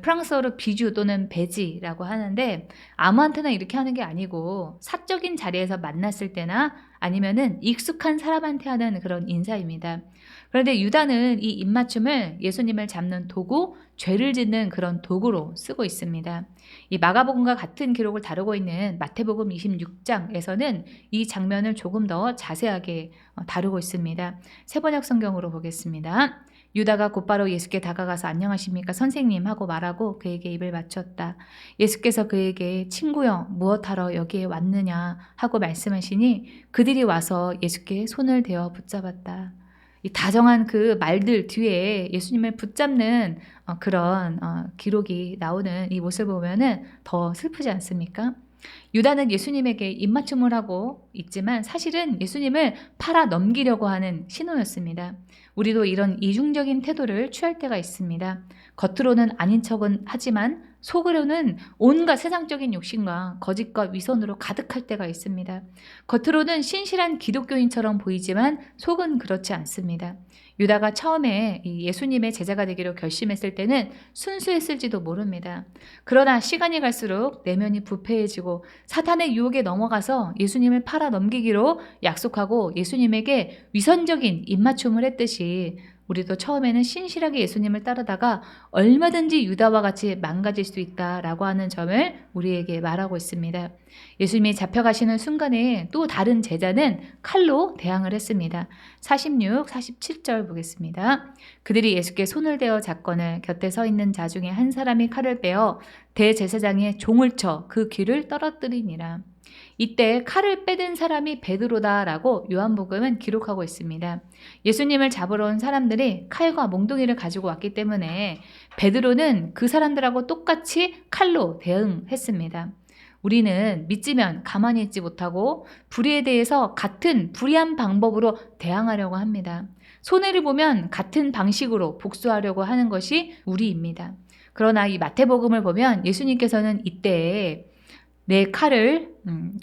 프랑스어로 비주 또는 베지라고 하는데 아무한테나 이렇게 하는 게 아니고 사적인 자리에서 만났을 때나 아니면은 익숙한 사람한테 하는 그런 인사입니다. 그런데 유다는 이 입맞춤을 예수님을 잡는 도구, 죄를 짓는 그런 도구로 쓰고 있습니다. 이 마가복음과 같은 기록을 다루고 있는 마태복음 26장에서는 이 장면을 조금 더 자세하게 다루고 있습니다. 세번역 성경으로 보겠습니다. 유다가 곧바로 예수께 다가가서 안녕하십니까 선생님 하고 말하고 그에게 입을 맞췄다. 예수께서 그에게 친구여 무엇하러 여기에 왔느냐 하고 말씀하시니 그들이 와서 예수께 손을 대어 붙잡았다. 이 다정한 그 말들 뒤에 예수님을 붙잡는 그런 기록이 나오는 이 모습을 보면은 더 슬프지 않습니까? 유다는 예수님에게 입맞춤을 하고 있지만 사실은 예수님을 팔아 넘기려고 하는 신호였습니다. 우리도 이런 이중적인 태도를 취할 때가 있습니다. 겉으로는 아닌 척은 하지만 속으로는 온갖 세상적인 욕심과 거짓과 위선으로 가득할 때가 있습니다. 겉으로는 신실한 기독교인처럼 보이지만 속은 그렇지 않습니다. 유다가 처음에 예수님의 제자가 되기로 결심했을 때는 순수했을지도 모릅니다. 그러나 시간이 갈수록 내면이 부패해지고 사탄의 유혹에 넘어가서 예수님을 팔아 넘기기로 약속하고 예수님에게 위선적인 입맞춤을 했듯이 우리도 처음에는 신실하게 예수님을 따르다가 얼마든지 유다와 같이 망가질 수 있다라고 하는 점을 우리에게 말하고 있습니다. 예수님이 잡혀가시는 순간에 또 다른 제자는 칼로 대항을 했습니다. 46, 47절 보겠습니다. 그들이 예수께 손을 대어 잡거늘 곁에 서 있는 자 중에 한 사람이 칼을 빼어 대제사장의 종을 쳐 그 귀를 떨어뜨리니라. 이때 칼을 빼든 사람이 베드로다라고 요한복음은 기록하고 있습니다. 예수님을 잡으러 온 사람들이 칼과 몽둥이를 가지고 왔기 때문에 베드로는 그 사람들하고 똑같이 칼로 대응했습니다. 우리는 믿지면 가만히 있지 못하고 불의에 대해서 같은 불의한 방법으로 대항하려고 합니다. 손해를 보면 같은 방식으로 복수하려고 하는 것이 우리입니다. 그러나 이 마태복음을 보면 예수님께서는 이때 내 칼을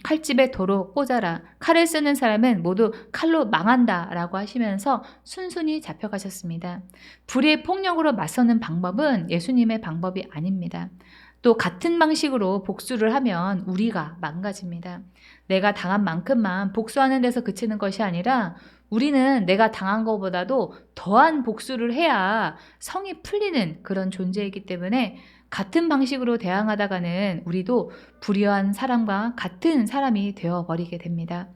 칼집에 도로 꽂아라. 칼을 쓰는 사람은 모두 칼로 망한다 라고 하시면서 순순히 잡혀가셨습니다. 불의의 폭력으로 맞서는 방법은 예수님의 방법이 아닙니다. 또 같은 방식으로 복수를 하면 우리가 망가집니다. 내가 당한 만큼만 복수하는 데서 그치는 것이 아니라 우리는 내가 당한 것보다도 더한 복수를 해야 성이 풀리는 그런 존재이기 때문에 같은 방식으로 대항하다가는 우리도 불의한 사람과 같은 사람이 되어버리게 됩니다.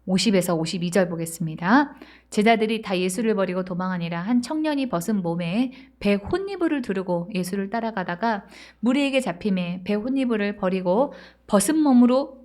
50에서 52절 보겠습니다. 제자들이 다 예수를 버리고 도망하니라. 한 청년이 벗은 몸에 배 혼니부를 두르고 예수를 따라가다가 무리에게 잡힘에 배 혼니부를 버리고 벗은 몸으로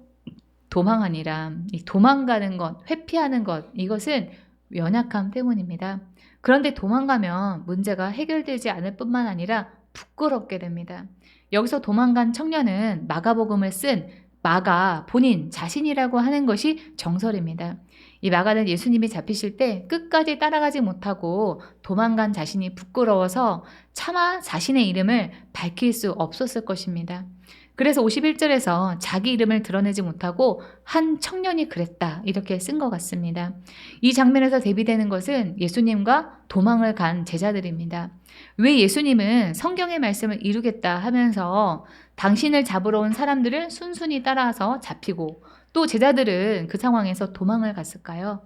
도망하니라. 이 도망가는 것, 회피하는 것, 이것은 연약함 때문입니다. 그런데 도망가면 문제가 해결되지 않을 뿐만 아니라 부끄럽게 됩니다. 여기서 도망간 청년은 마가복음을 쓴 마가 본인 자신이라고 하는 것이 정설입니다. 이 마가는 예수님이 잡히실 때 끝까지 따라가지 못하고 도망간 자신이 부끄러워서 차마 자신의 이름을 밝힐 수 없었을 것입니다. 그래서 51절에서 자기 이름을 드러내지 못하고 한 청년이 그랬다 이렇게 쓴 것 같습니다. 이 장면에서 대비되는 것은 예수님과 도망을 간 제자들입니다. 왜 예수님은 성경의 말씀을 이루겠다 하면서 당신을 잡으러 온 사람들을 순순히 따라서 잡히고 또 제자들은 그 상황에서 도망을 갔을까요?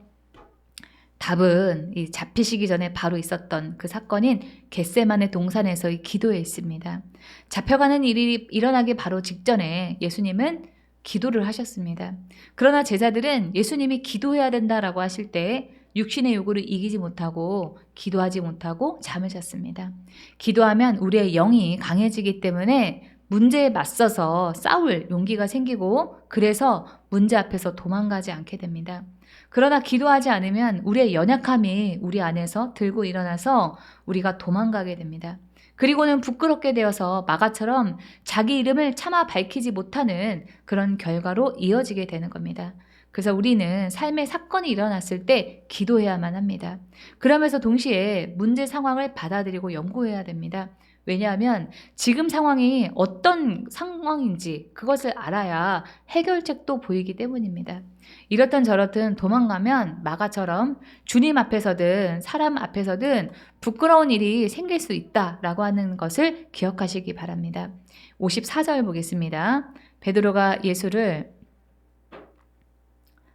답은 이 잡히시기 전에 바로 있었던 그 사건인 겟세마네 동산에서의 기도에 있습니다. 잡혀가는 일이 일어나기 바로 직전에 예수님은 기도를 하셨습니다. 그러나 제자들은 예수님이 기도해야 된다라고 하실 때 육신의 요구를 이기지 못하고 기도하지 못하고 잠을 잤습니다. 기도하면 우리의 영이 강해지기 때문에 문제에 맞서서 싸울 용기가 생기고 그래서 문제 앞에서 도망가지 않게 됩니다. 그러나 기도하지 않으면 우리의 연약함이 우리 안에서 들고 일어나서 우리가 도망가게 됩니다. 그리고는 부끄럽게 되어서 마가처럼 자기 이름을 차마 밝히지 못하는 그런 결과로 이어지게 되는 겁니다. 그래서 우리는 삶의 사건이 일어났을 때 기도해야만 합니다. 그러면서 동시에 문제 상황을 받아들이고 연구해야 됩니다. 왜냐하면 지금 상황이 어떤 상황인지 그것을 알아야 해결책도 보이기 때문입니다. 이렇든 저렇든 도망가면 마가처럼 주님 앞에서든 사람 앞에서든 부끄러운 일이 생길 수 있다라고 하는 것을 기억하시기 바랍니다. 54절 보겠습니다. 베드로가 예수를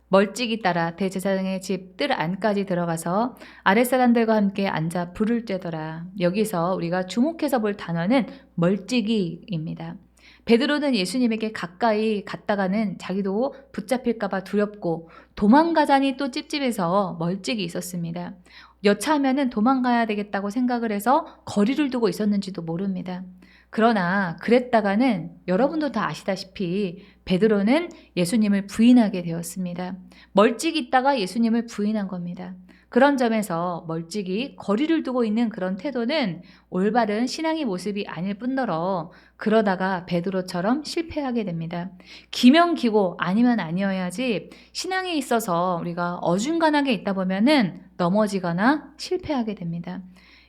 멀찍이 따라 대제사장의 집 뜰 안까지 들어가서 아랫사람들과 함께 앉아 불을 쬐더라. 여기서 우리가 주목해서 볼 단어는 멀찍이입니다. 베드로는 예수님에게 가까이 갔다가는 자기도 붙잡힐까봐 두렵고 도망가자니 또 찝찝해서 멀찍이 있었습니다. 여차하면은 도망가야 되겠다고 생각을 해서 거리를 두고 있었는지도 모릅니다. 그러나 그랬다가는 여러분도 다 아시다시피 베드로는 예수님을 부인하게 되었습니다. 멀찍이 있다가 예수님을 부인한 겁니다. 그런 점에서 멀찍이 거리를 두고 있는 그런 태도는 올바른 신앙의 모습이 아닐 뿐더러 그러다가 베드로처럼 실패하게 됩니다. 기면 기고 아니면 아니어야지 신앙에 있어서 우리가 어중간하게 있다 보면은 넘어지거나 실패하게 됩니다.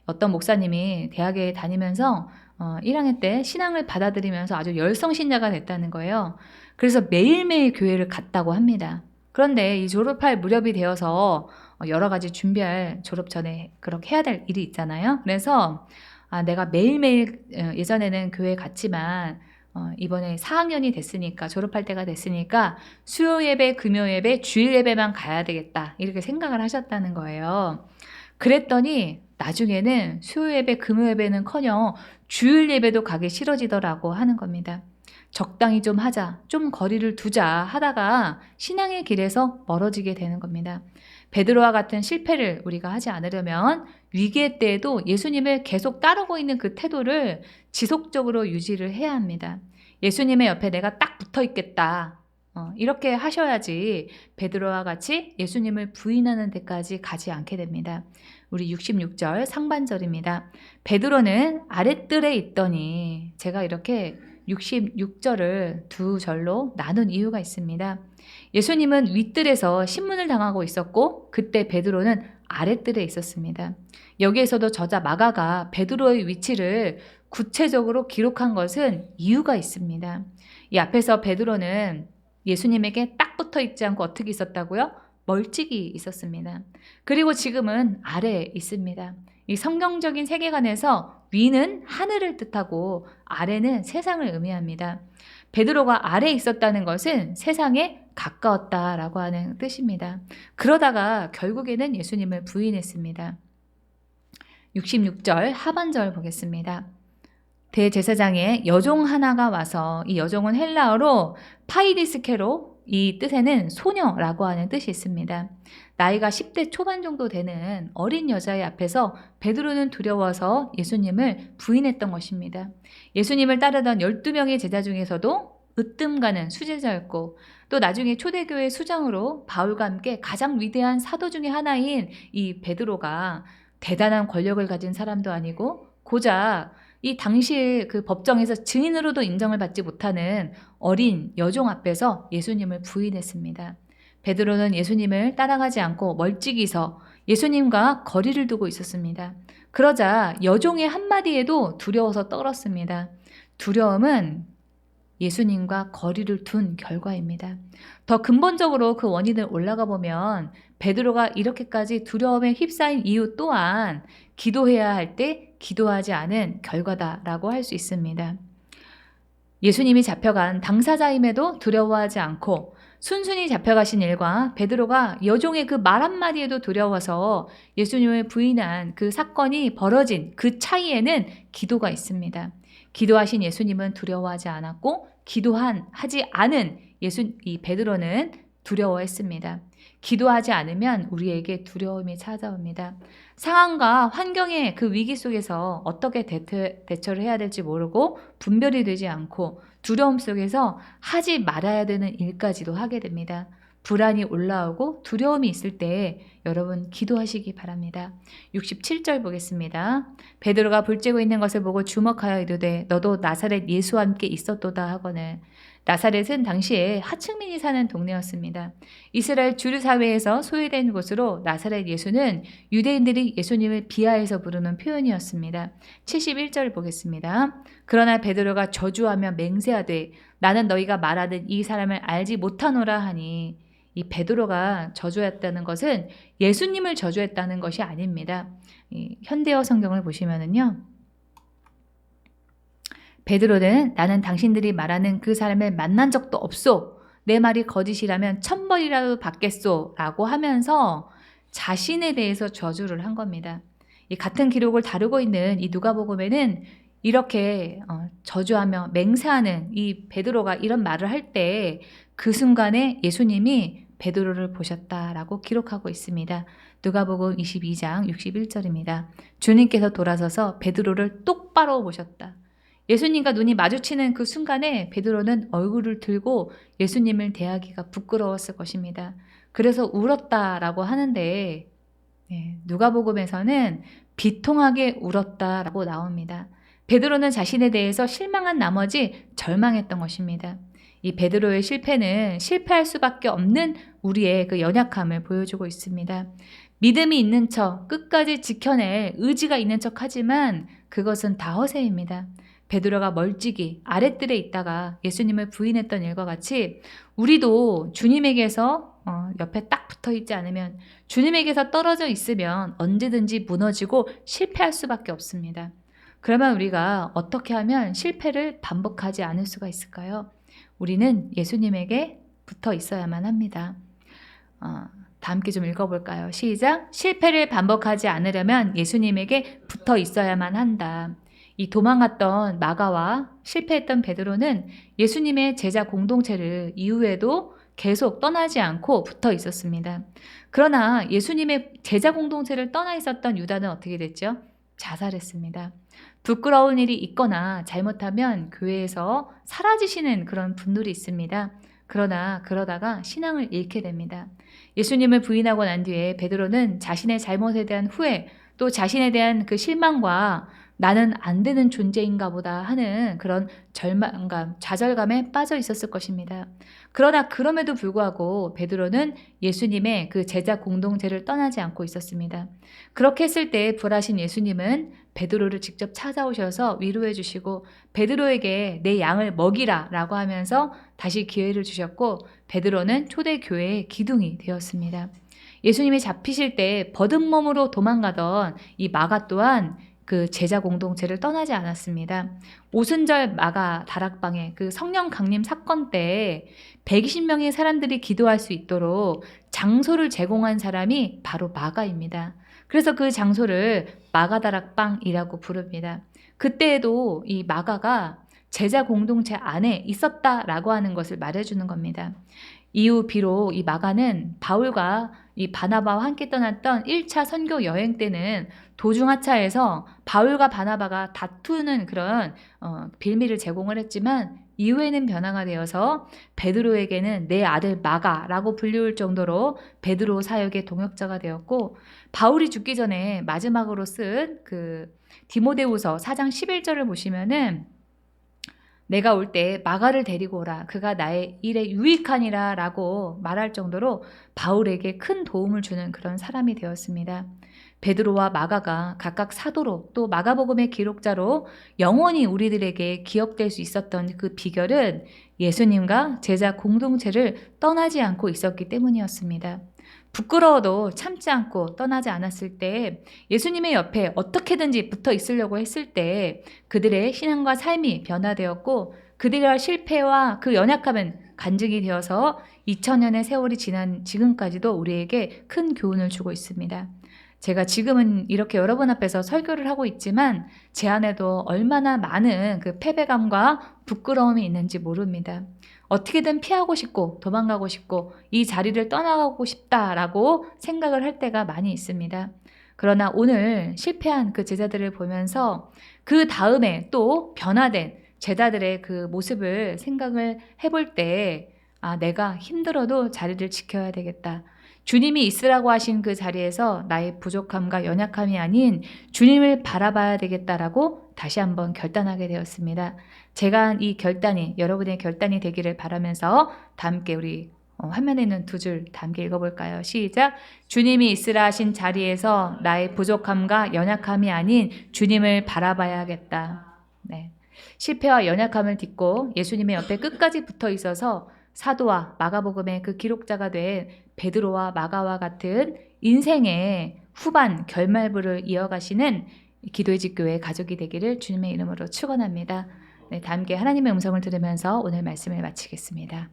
어떤 목사님이 대학에 다니면서 1학년 때 신앙을 받아들이면서 아주 열성신자가 됐다는 거예요. 그래서 매일매일 교회를 갔다고 합니다. 그런데 이 졸업할 무렵이 되어서 여러 가지 준비할 졸업 전에 그렇게 해야 될 일이 있잖아요. 그래서 내가 매일매일 예전에는 교회 갔지만 이번에 4학년이 됐으니까 졸업할 때가 됐으니까 수요 예배, 금요 예배, 주일 예배만 가야 되겠다 이렇게 생각을 하셨다는 거예요. 그랬더니 나중에는 수요 예배, 금요 예배는커녕 주일 예배도 가기 싫어지더라고 하는 겁니다. 적당히 좀 하자, 좀 거리를 두자 하다가 신앙의 길에서 멀어지게 되는 겁니다. 베드로와 같은 실패를 우리가 하지 않으려면 위기의 때에도 예수님을 계속 따르고 있는 그 태도를 지속적으로 유지를 해야 합니다. 예수님의 옆에 내가 딱 붙어 있겠다. 이렇게 하셔야지 베드로와 같이 예수님을 부인하는 데까지 가지 않게 됩니다. 우리 66절 상반절입니다. 베드로는 아랫뜰에 있더니 제가 이렇게 66절을 두 절로 나눈 이유가 있습니다. 예수님은 윗뜰에서 신문을 당하고 있었고 그때 베드로는 아랫뜰에 있었습니다. 여기에서도 저자 마가가 베드로의 위치를 구체적으로 기록한 것은 이유가 있습니다. 이 앞에서 베드로는 예수님에게 딱 붙어 있지 않고 어떻게 있었다고요? 멀찍이 있었습니다. 그리고 지금은 아래에 있습니다. 이 성경적인 세계관에서 위는 하늘을 뜻하고 아래는 세상을 의미합니다. 베드로가 아래에 있었다는 것은 세상에 가까웠다라고 하는 뜻입니다. 그러다가 결국에는 예수님을 부인했습니다. 66절 하반절 보겠습니다. 대제사장의 여종 하나가 와서 이 여종은 헬라어로 파이디스케로 이 뜻에는 소녀라고 하는 뜻이 있습니다. 나이가 10대 초반 정도 되는 어린 여자의 앞에서 베드로는 두려워서 예수님을 부인했던 것입니다. 예수님을 따르던 12명의 제자 중에서도 으뜸 가는 수제자였고 또 나중에 초대교회 수장으로 바울과 함께 가장 위대한 사도 중에 하나인 이 베드로가 대단한 권력을 가진 사람도 아니고 고작 이 당시 그 법정에서 증인으로도 인정을 받지 못하는 어린 여종 앞에서 예수님을 부인했습니다. 베드로는 예수님을 따라가지 않고 멀찍이서 예수님과 거리를 두고 있었습니다. 그러자 여종의 한마디에도 두려워서 떨었습니다. 두려움은 예수님과 거리를 둔 결과입니다. 더 근본적으로 그 원인을 올라가 보면 베드로가 이렇게까지 두려움에 휩싸인 이유 또한 기도해야 할 때 기도하지 않은 결과다라고 할 수 있습니다. 예수님이 잡혀간 당사자임에도 두려워하지 않고 순순히 잡혀가신 일과 베드로가 여종의 그 말 한마디에도 두려워서 예수님을 부인한 그 사건이 벌어진 그 차이에는 기도가 있습니다. 기도하신 예수님은 두려워하지 않았고 하지 않은 이 베드로는 두려워했습니다. 기도하지 않으면 우리에게 두려움이 찾아옵니다. 상황과 환경의 그 위기 속에서 어떻게 대처를 해야 될지 모르고 분별이 되지 않고 두려움 속에서 하지 말아야 되는 일까지도 하게 됩니다. 불안이 올라오고 두려움이 있을 때 여러분 기도하시기 바랍니다. 67절 보겠습니다. 베드로가 불 쬐고 있는 것을 보고 주목하여 이르되 너도 나사렛 예수와 함께 있었도다 하거늘. 나사렛은 당시에 하층민이 사는 동네였습니다. 이스라엘 주류 사회에서 소외된 곳으로 나사렛 예수는 유대인들이 예수님을 비하해서 부르는 표현이었습니다. 71절 보겠습니다. 그러나 베드로가 저주하며 맹세하되 나는 너희가 말하는 이 사람을 알지 못하노라 하니, 이 베드로가 저주했다는 것은 예수님을 저주했다는 것이 아닙니다. 현대어 성경을 보시면은요. 베드로는 나는 당신들이 말하는 그 사람을 만난 적도 없소. 내 말이 거짓이라면 1000번이라도 받겠소. 라고 하면서 자신에 대해서 저주를 한 겁니다. 이 같은 기록을 다루고 있는 이 누가복음에는 이렇게 저주하며 맹세하는 이 베드로가 이런 말을 할 때 그 순간에 예수님이 베드로를 보셨다라고 기록하고 있습니다. 누가복음 22장 61절입니다. 주님께서 돌아서서 베드로를 똑바로 보셨다. 예수님과 눈이 마주치는 그 순간에 베드로는 얼굴을 들고 예수님을 대하기가 부끄러웠을 것입니다. 그래서 울었다라고 하는데 누가복음에서는 비통하게 울었다라고 나옵니다. 베드로는 자신에 대해서 실망한 나머지 절망했던 것입니다. 이 베드로의 실패는 실패할 수밖에 없는 우리의 그 연약함을 보여주고 있습니다. 믿음이 있는 척, 끝까지 지켜낼 의지가 있는 척 하지만 그것은 다 허세입니다. 베드로가 멀찍이 아랫뜰에 있다가 예수님을 부인했던 일과 같이 우리도 주님에게서 옆에 딱 붙어 있지 않으면, 주님에게서 떨어져 있으면 언제든지 무너지고 실패할 수밖에 없습니다. 그러면 우리가 어떻게 하면 실패를 반복하지 않을 수가 있을까요? 우리는 예수님에게 붙어 있어야만 합니다. 다 함께 좀 읽어볼까요? 시작! 실패를 반복하지 않으려면 예수님에게 붙어 있어야만 한다. 이 도망갔던 마가와 실패했던 베드로는 예수님의 제자 공동체를 이후에도 계속 떠나지 않고 붙어 있었습니다. 그러나 예수님의 제자 공동체를 떠나 있었던 유다는 어떻게 됐죠? 자살했습니다. 부끄러운 일이 있거나 잘못하면 교회에서 사라지시는 그런 분들이 있습니다. 그러나 그러다가 신앙을 잃게 됩니다. 예수님을 부인하고 난 뒤에 베드로는 자신의 잘못에 대한 후회, 또 자신에 대한 그 실망과 나는 안 되는 존재인가 보다 하는 그런 절망감, 좌절감에 빠져 있었을 것입니다. 그러나 그럼에도 불구하고 베드로는 예수님의 그 제자 공동체를 떠나지 않고 있었습니다. 그렇게 했을 때 부활하신 예수님은 베드로를 직접 찾아오셔서 위로해 주시고 베드로에게 내 양을 먹이라 라고 하면서 다시 기회를 주셨고 베드로는 초대교회의 기둥이 되었습니다. 예수님이 잡히실 때 버든몸으로 도망가던 이 마가 또한 그 제자 공동체를 떠나지 않았습니다. 오순절 마가 다락방의 그 성령 강림 사건 때 120명의 사람들이 기도할 수 있도록 장소를 제공한 사람이 바로 마가입니다. 그래서 그 장소를 마가 다락방이라고 부릅니다. 그때에도 이 마가가 제자 공동체 안에 있었다라고 하는 것을 말해주는 겁니다. 이후 비록 이 마가는 바울과 이 바나바와 함께 떠났던 1차 선교 여행 때는 도중 하차해서 바울과 바나바가 다투는 그런 빌미를 제공을 했지만 이후에는 변화가 되어서 베드로에게는 내 아들 마가라고 불리울 정도로 베드로 사역의 동역자가 되었고, 바울이 죽기 전에 마지막으로 쓴 그 디모데후서 4장 11절을 보시면은 내가 올 때 마가를 데리고 오라. 그가 나의 일에 유익하니라 라고 말할 정도로 바울에게 큰 도움을 주는 그런 사람이 되었습니다. 베드로와 마가가 각각 사도로 또 마가복음의 기록자로 영원히 우리들에게 기억될 수 있었던 그 비결은 예수님과 제자 공동체를 떠나지 않고 있었기 때문이었습니다. 부끄러워도 참지 않고 떠나지 않았을 때, 예수님의 옆에 어떻게든지 붙어 있으려고 했을 때 그들의 신앙과 삶이 변화되었고, 그들의 실패와 그 연약함은 간증이 되어서 2000년의 세월이 지난 지금까지도 우리에게 큰 교훈을 주고 있습니다. 제가 지금은 이렇게 여러분 앞에서 설교를 하고 있지만 제 안에도 얼마나 많은 그 패배감과 부끄러움이 있는지 모릅니다. 어떻게든 피하고 싶고 도망가고 싶고 이 자리를 떠나가고 싶다라고 생각을 할 때가 많이 있습니다. 그러나 오늘 실패한 그 제자들을 보면서 그 다음에 또 변화된 제자들의 그 모습을 생각을 해볼 때, 아, 내가 힘들어도 자리를 지켜야 되겠다. 주님이 있으라고 하신 그 자리에서 나의 부족함과 연약함이 아닌 주님을 바라봐야 되겠다라고 다시 한번 결단하게 되었습니다. 제가 한 이 결단이 여러분의 결단이 되기를 바라면서 다 함께 우리 화면에 있는 두 줄 다 함께 읽어볼까요? 시작! 주님이 있으라 하신 자리에서 나의 부족함과 연약함이 아닌 주님을 바라봐야겠다. 네. 실패와 연약함을 딛고 예수님의 옆에 끝까지 붙어 있어서 사도와 마가복음의 그 기록자가 된 베드로와 마가와 같은 인생의 후반 결말부를 이어가시는 기도의 집교회 가족이 되기를 주님의 이름으로 축원합니다. 네, 다 함께 하나님의 음성을 들으면서 오늘 말씀을 마치겠습니다.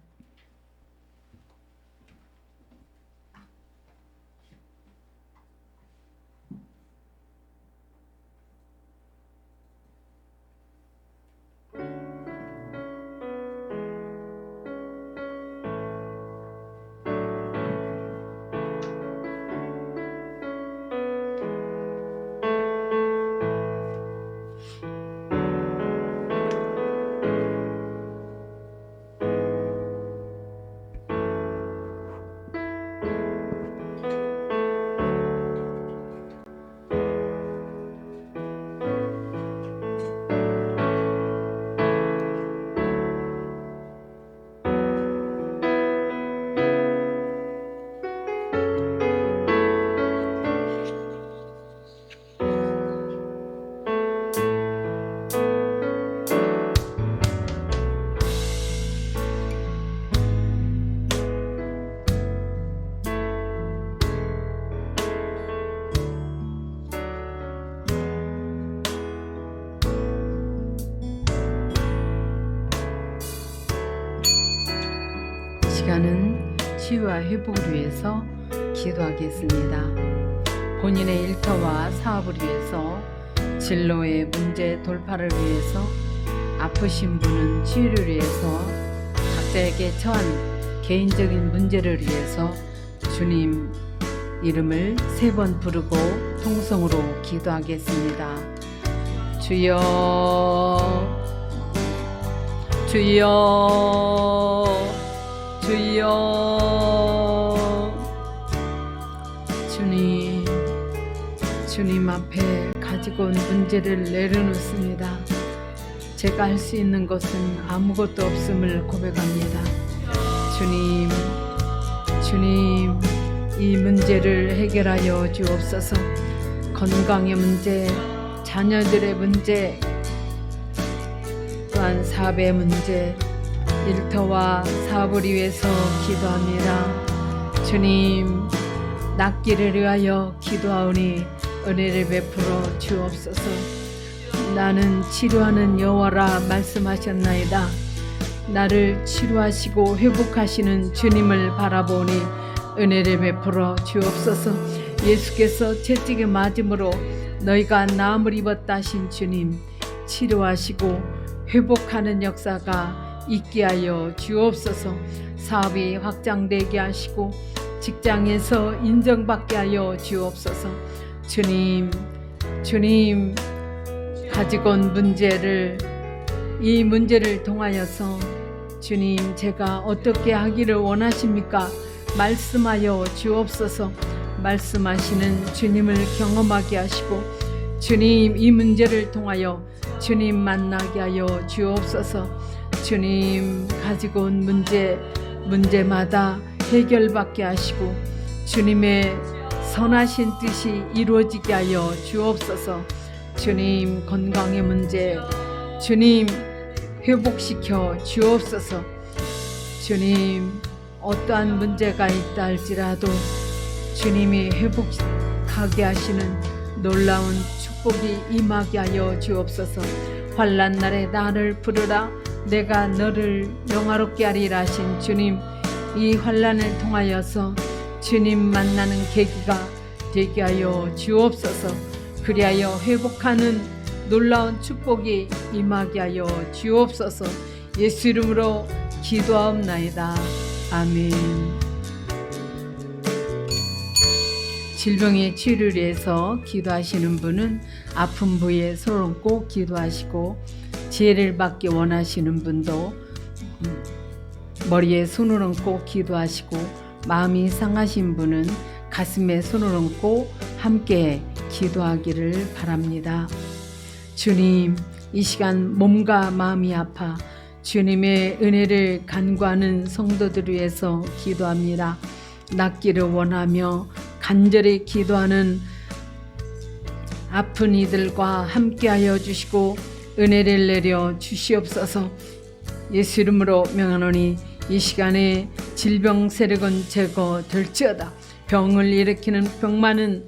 시간은 치유와 회복을 위해서 기도하겠습니다. 본인의 일터와 사업을 위해서, 진로의 문제 돌파를 위해서, 아프신 분은 치유를 위해서, 각자에게 처한 개인적인 문제를 위해서 주님 이름을 3번 부르고 통성으로 기도하겠습니다. 주여, 주여, 주여. 주님 앞에 가지고 온 문제를 내려놓습니다. 제가 할 수 있는 것은 아무것도 없음을 고백합니다. 주님, 이 문제를 해결하여 주옵소서. 건강의 문제, 자녀들의 문제, 또한 사업의 문제, 일터와 사업을 위해서 기도합니다. 주님, 낫기를 위하여 기도하오니 은혜를 베풀어 주옵소서. 나는 치료하는 여호와라 말씀하셨나이다. 나를 치료하시고 회복하시는 주님을 바라보니 은혜를 베풀어 주옵소서. 예수께서 채찍에 맞음으로 너희가 나음을 입었다 하신 주님, 치료하시고 회복하는 역사가 있게 하여 주옵소서. 사업이 확장되게 하시고 직장에서 인정받게 하여 주옵소서. 주님, 가지고 온 문제를, 이 문제를 통하여서 주님, 제가 어떻게 하기를 원하십니까? 말씀하여 주옵소서. 말씀하시는 주님을 경험하게 하시고 주님, 이 문제를 통하여 주님 만나게 하여 주옵소서. 주님, 가지고 온 문제마다 해결받게 하시고 주님의 선하신 뜻이 이루어지게 하여 주옵소서. 주님, 건강의 문제, 주님 회복시켜 주옵소서. 주님, 어떠한 문제가 있다 할지라도 주님이 회복하게 하시는 놀라운 축복이 임하게 하여 주옵소서. 환난 날에 나를 부르라 내가 너를 영화롭게 하리라 하신 주님, 이 환난을 통하여서 주님 만나는 계기가 되게 하여 주옵소서. 그리하여 회복하는 놀라운 축복이 임하게 하여 주옵소서. 예수 이름으로 기도하옵나이다. 아멘. 질병의 치유를 위해서 기도하시는 분은 아픈 부위에 손을 얹고 기도하시고, 지혜를 받기 원하시는 분도 머리에 손을 얹고 기도하시고, 마음이 상하신 분은 가슴에 손을 얹고 함께 기도하기를 바랍니다. 주님, 이 시간 몸과 마음이 아파 주님의 은혜를 간구하는 성도들을 위해서 기도합니다. 낫기를 원하며 간절히 기도하는 아픈 이들과 함께하여 주시고 은혜를 내려 주시옵소서. 예수 이름으로 명하노니 이 시간에 질병 세력은 제거될지어다. 병을 일으키는 병만은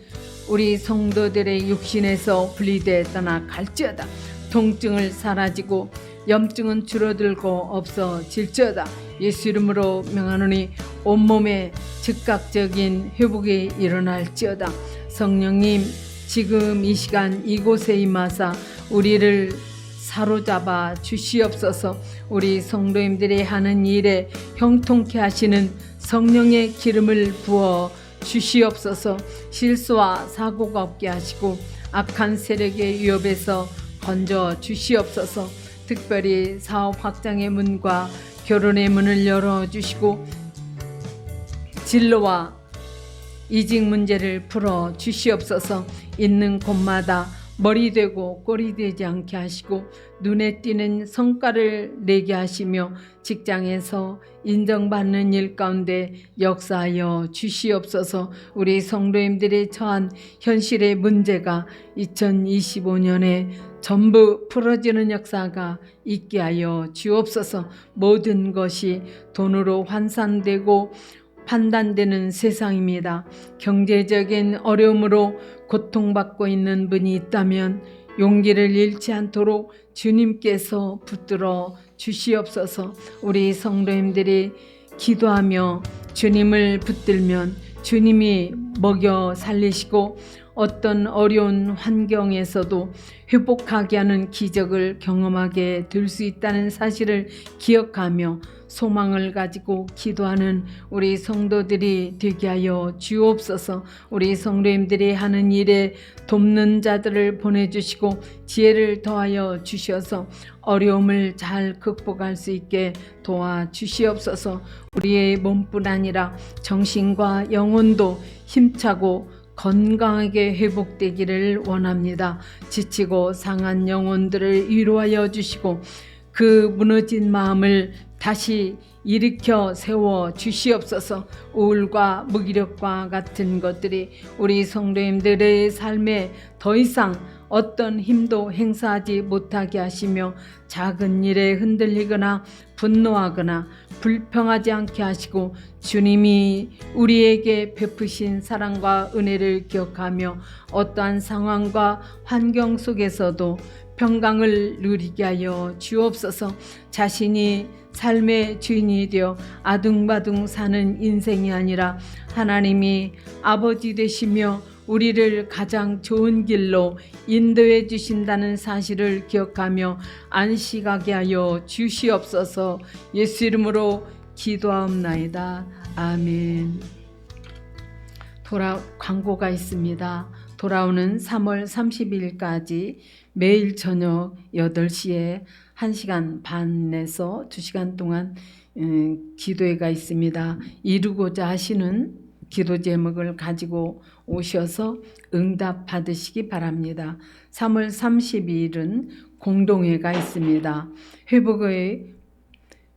우리 성도들의 육신에서 분리되어 떠나갈지어다. 통증을 사라지고 염증은 줄어들고 없어질지어다. 예수 이름으로 명하노니 온몸에 즉각적인 회복이 일어날지어다. 성령님, 지금 이 시간 이곳에 임하사 우리를 사로잡아 주시옵소서. 우리 성도님들이 하는 일에 형통케 하시는 성령의 기름을 부어 주시옵소서. 실수와 사고가 없게 하시고 악한 세력의 위협에서 건져 주시옵소서. 특별히 사업 확장의 문과 결혼의 문을 열어주시고 진로와 이직 문제를 풀어 주시옵소서. 있는 곳마다 머리 되고 꼬리 되지 않게 하시고 눈에 띄는 성과를 내게 하시며 직장에서 인정받는 일 가운데 역사하여 주시옵소서. 우리 성도님들이 처한 현실의 문제가 2025년에 전부 풀어지는 역사가 있게 하여 주옵소서. 모든 것이 돈으로 환산되고 판단되는 세상입니다. 경제적인 어려움으로 고통받고 있는 분이 있다면 용기를 잃지 않도록 주님께서 붙들어 주시옵소서. 우리 성도님들이 기도하며 주님을 붙들면 주님이 먹여 살리시고 어떤 어려운 환경에서도 회복하게 하는 기적을 경험하게 될 수 있다는 사실을 기억하며 소망을 가지고 기도하는 우리 성도들이 되게 하여 주옵소서. 우리 성도님들이 하는 일에 돕는 자들을 보내주시고 지혜를 더하여 주셔서 어려움을 잘 극복할 수 있게 도와주시옵소서. 우리의 몸뿐 아니라 정신과 영혼도 힘차고 건강하게 회복되기를 원합니다. 지치고 상한 영혼들을 위로하여 주시고 그 무너진 마음을 다시 일으켜 세워 주시옵소서. 우울과 무기력과 같은 것들이 우리 성도님들의 삶에 더 이상 어떤 힘도 행사하지 못하게 하시며 작은 일에 흔들리거나 분노하거나 불평하지 않게 하시고 주님이 우리에게 베푸신 사랑과 은혜를 기억하며 어떠한 상황과 환경 속에서도 평강을 누리게 하여 주옵소서. 자신이 삶의 주인이 되어 아둥바둥 사는 인생이 아니라 하나님이 아버지 되시며 우리를 가장 좋은 길로 인도해 주신다는 사실을 기억하며 안식하게 하여 주시옵소서. 예수 이름으로 기도하옵나이다. 아멘. 광고가 있습니다. 돌아오는 3월 30일까지 매일 저녁 8시에 1시간 반에서 2시간 동안 기도회가 있습니다. 이루고자 하시는 기도 제목을 가지고 오셔서 응답 받으시기 바랍니다. 3월 30일은 공동회가 있습니다. 회복의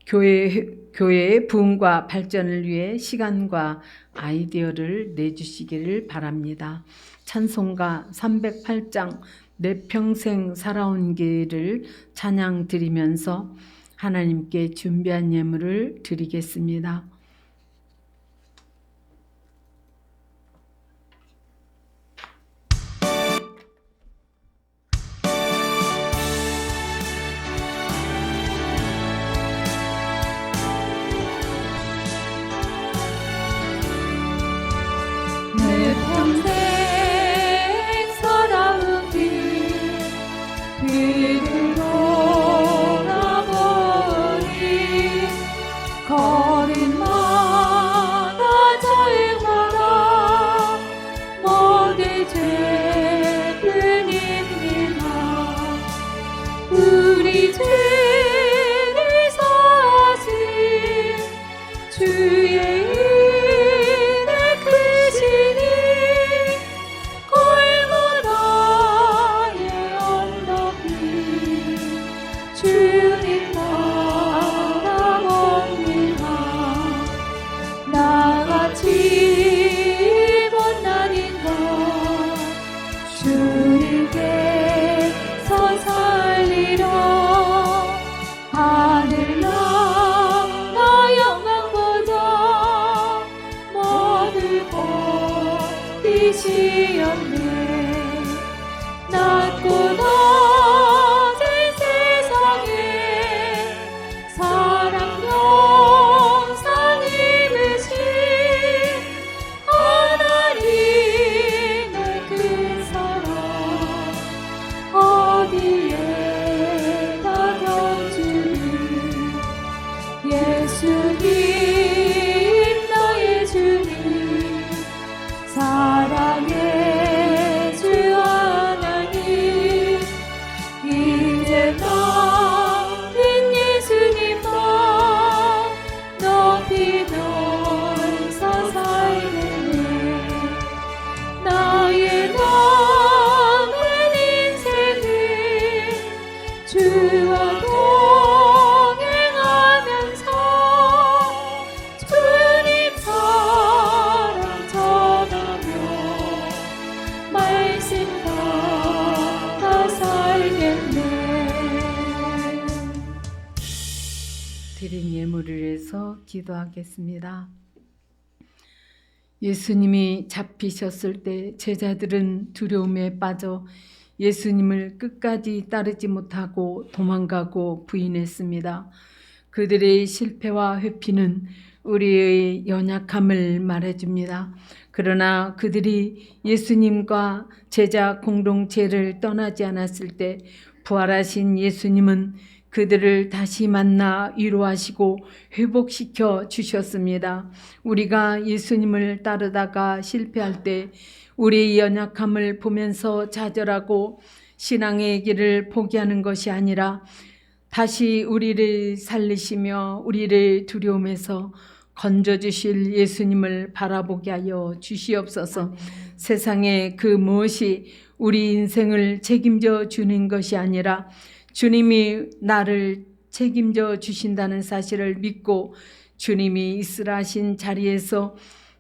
교회의 부흥과 발전을 위해 시간과 아이디어를 내주시기를 바랍니다. 찬송가 308장 내 평생 살아온 길을 찬양 드리면서 하나님께 준비한 예물을 드리겠습니다. 드린 예물을 위해서 기도하겠습니다. 예수님이 잡히셨을 때 제자들은 두려움에 빠져 예수님을 끝까지 따르지 못하고 도망가고 부인했습니다. 그들의 실패와 회피는 우리의 연약함을 말해줍니다. 그러나 그들이 예수님과 제자 공동체를 떠나지 않았을 때 부활하신 예수님은 그들을 다시 만나 위로하시고 회복시켜 주셨습니다. 우리가 예수님을 따르다가 실패할 때 우리의 연약함을 보면서 좌절하고 신앙의 길을 포기하는 것이 아니라 다시 우리를 살리시며 우리를 두려움에서 건져주실 예수님을 바라보게 하여 주시옵소서. 아멘. 세상에 그 무엇이 우리 인생을 책임져 주는 것이 아니라 주님이 나를 책임져 주신다는 사실을 믿고 주님이 있으라 하신 자리에서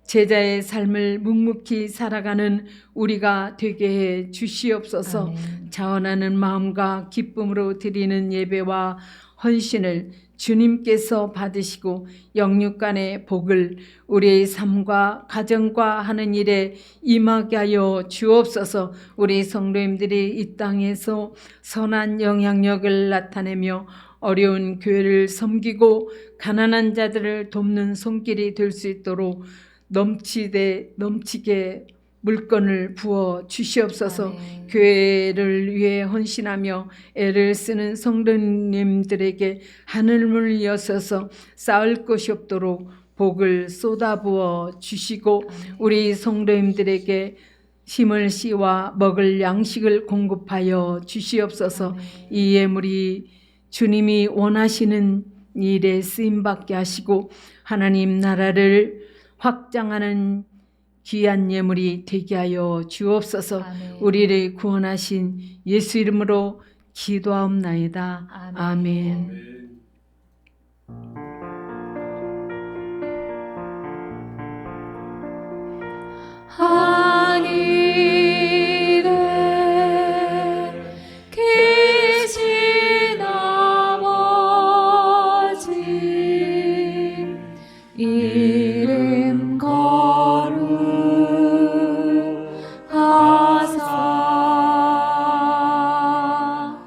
제자의 삶을 묵묵히 살아가는 우리가 되게 해 주시옵소서. 아멘. 자원하는 마음과 기쁨으로 드리는 예배와 헌신을 주님께서 받으시고 영육간의 복을 우리의 삶과 가정과 하는 일에 임하게 하여 주옵소서. 우리 성도님들이 이 땅에서 선한 영향력을 나타내며 어려운 교회를 섬기고 가난한 자들을 돕는 손길이 될 수 있도록 넘치게 물건을 부어 주시옵소서. 아멘. 교회를 위해 헌신하며 애를 쓰는 성도님들에게 하늘문을 여셔서 쌓을 것이 없도록 복을 쏟아부어 주시고 아멘. 우리 성도님들에게 힘을 씌워 먹을 양식을 공급하여 주시옵소서. 아멘. 이 예물이 주님이 원하시는 일에 쓰임받게 하시고 하나님 나라를 확장하는 귀한 예물이 되게 하여 주옵소서. 아멘. 우리를 구원하신 예수 이름으로 기도하옵나이다. 아멘. 아멘. 하늘에 계신 아버지 이름 거룩하사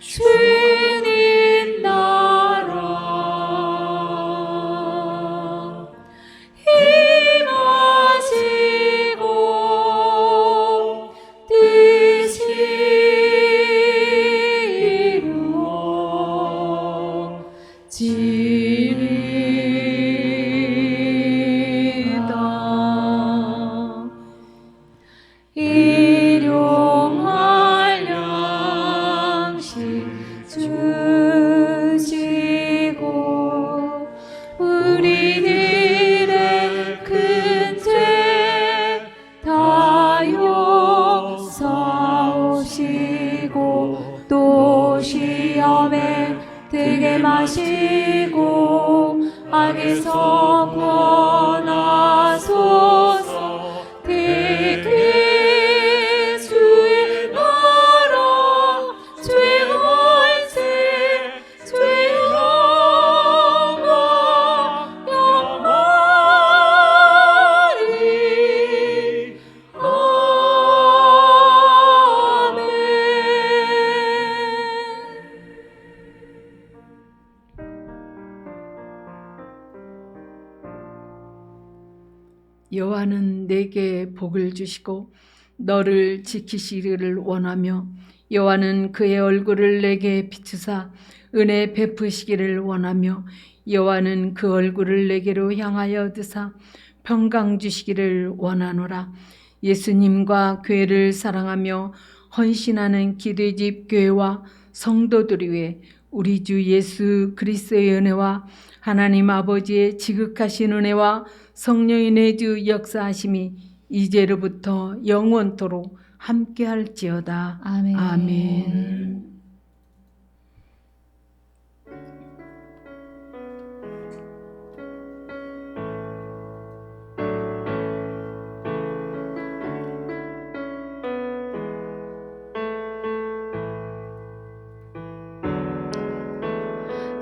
주님 나라 임하시고 뜻이 이루어지리이다. 일용할 양식 주시고 우리들의 큰 죄 다요 사오시고 또 시험에 들게 마시고 악에서 구원하소서. 되게 주의 나라 죄원세 죄영광 영원히 아멘. 여호와는 내게 복을 주시고 너를 지키시기를 원하며 여호와는 그의 얼굴을 내게 비추사 은혜 베푸시기를 원하며 여호와는 그 얼굴을 내게로 향하여 드사 평강 주시기를 원하노라. 예수님과 교회를 사랑하며 헌신하는 기도의 집 교회와 성도들을 위해 우리 주 예수 그리스도의 은혜와 하나님 아버지의 지극하신 은혜와 성령의 내주 역사하심이 이제로부터 영원토록 함께할지어다. 아멘. 아멘.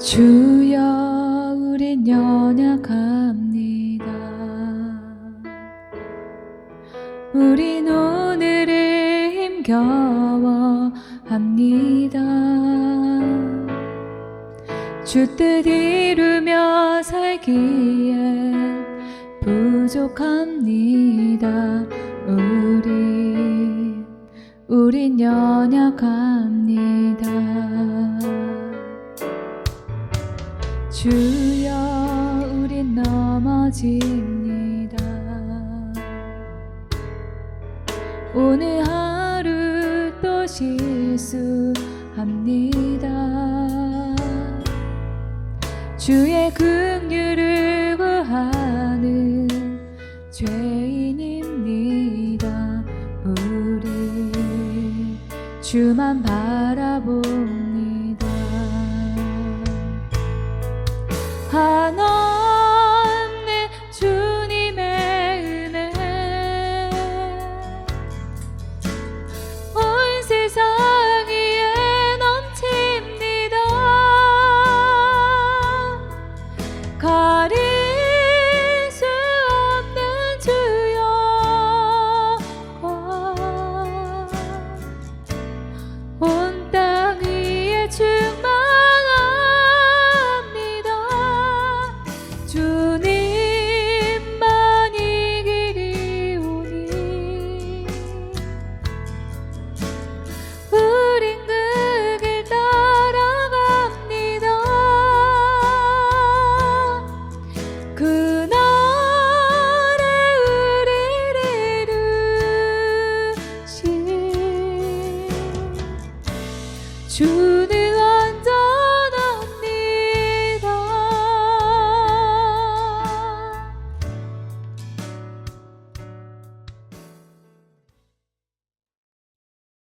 주여 우린 연약합니다. 우린 오늘을 힘겨워합니다. 주 뜻 이루며 살기에 부족합니다. 우린 연약합니다. 주여 우린 넘어집니다. 오늘 하루 또 실수합니다. 주의 긍휼을 구하는 죄인입니다. 우리 주만 바라보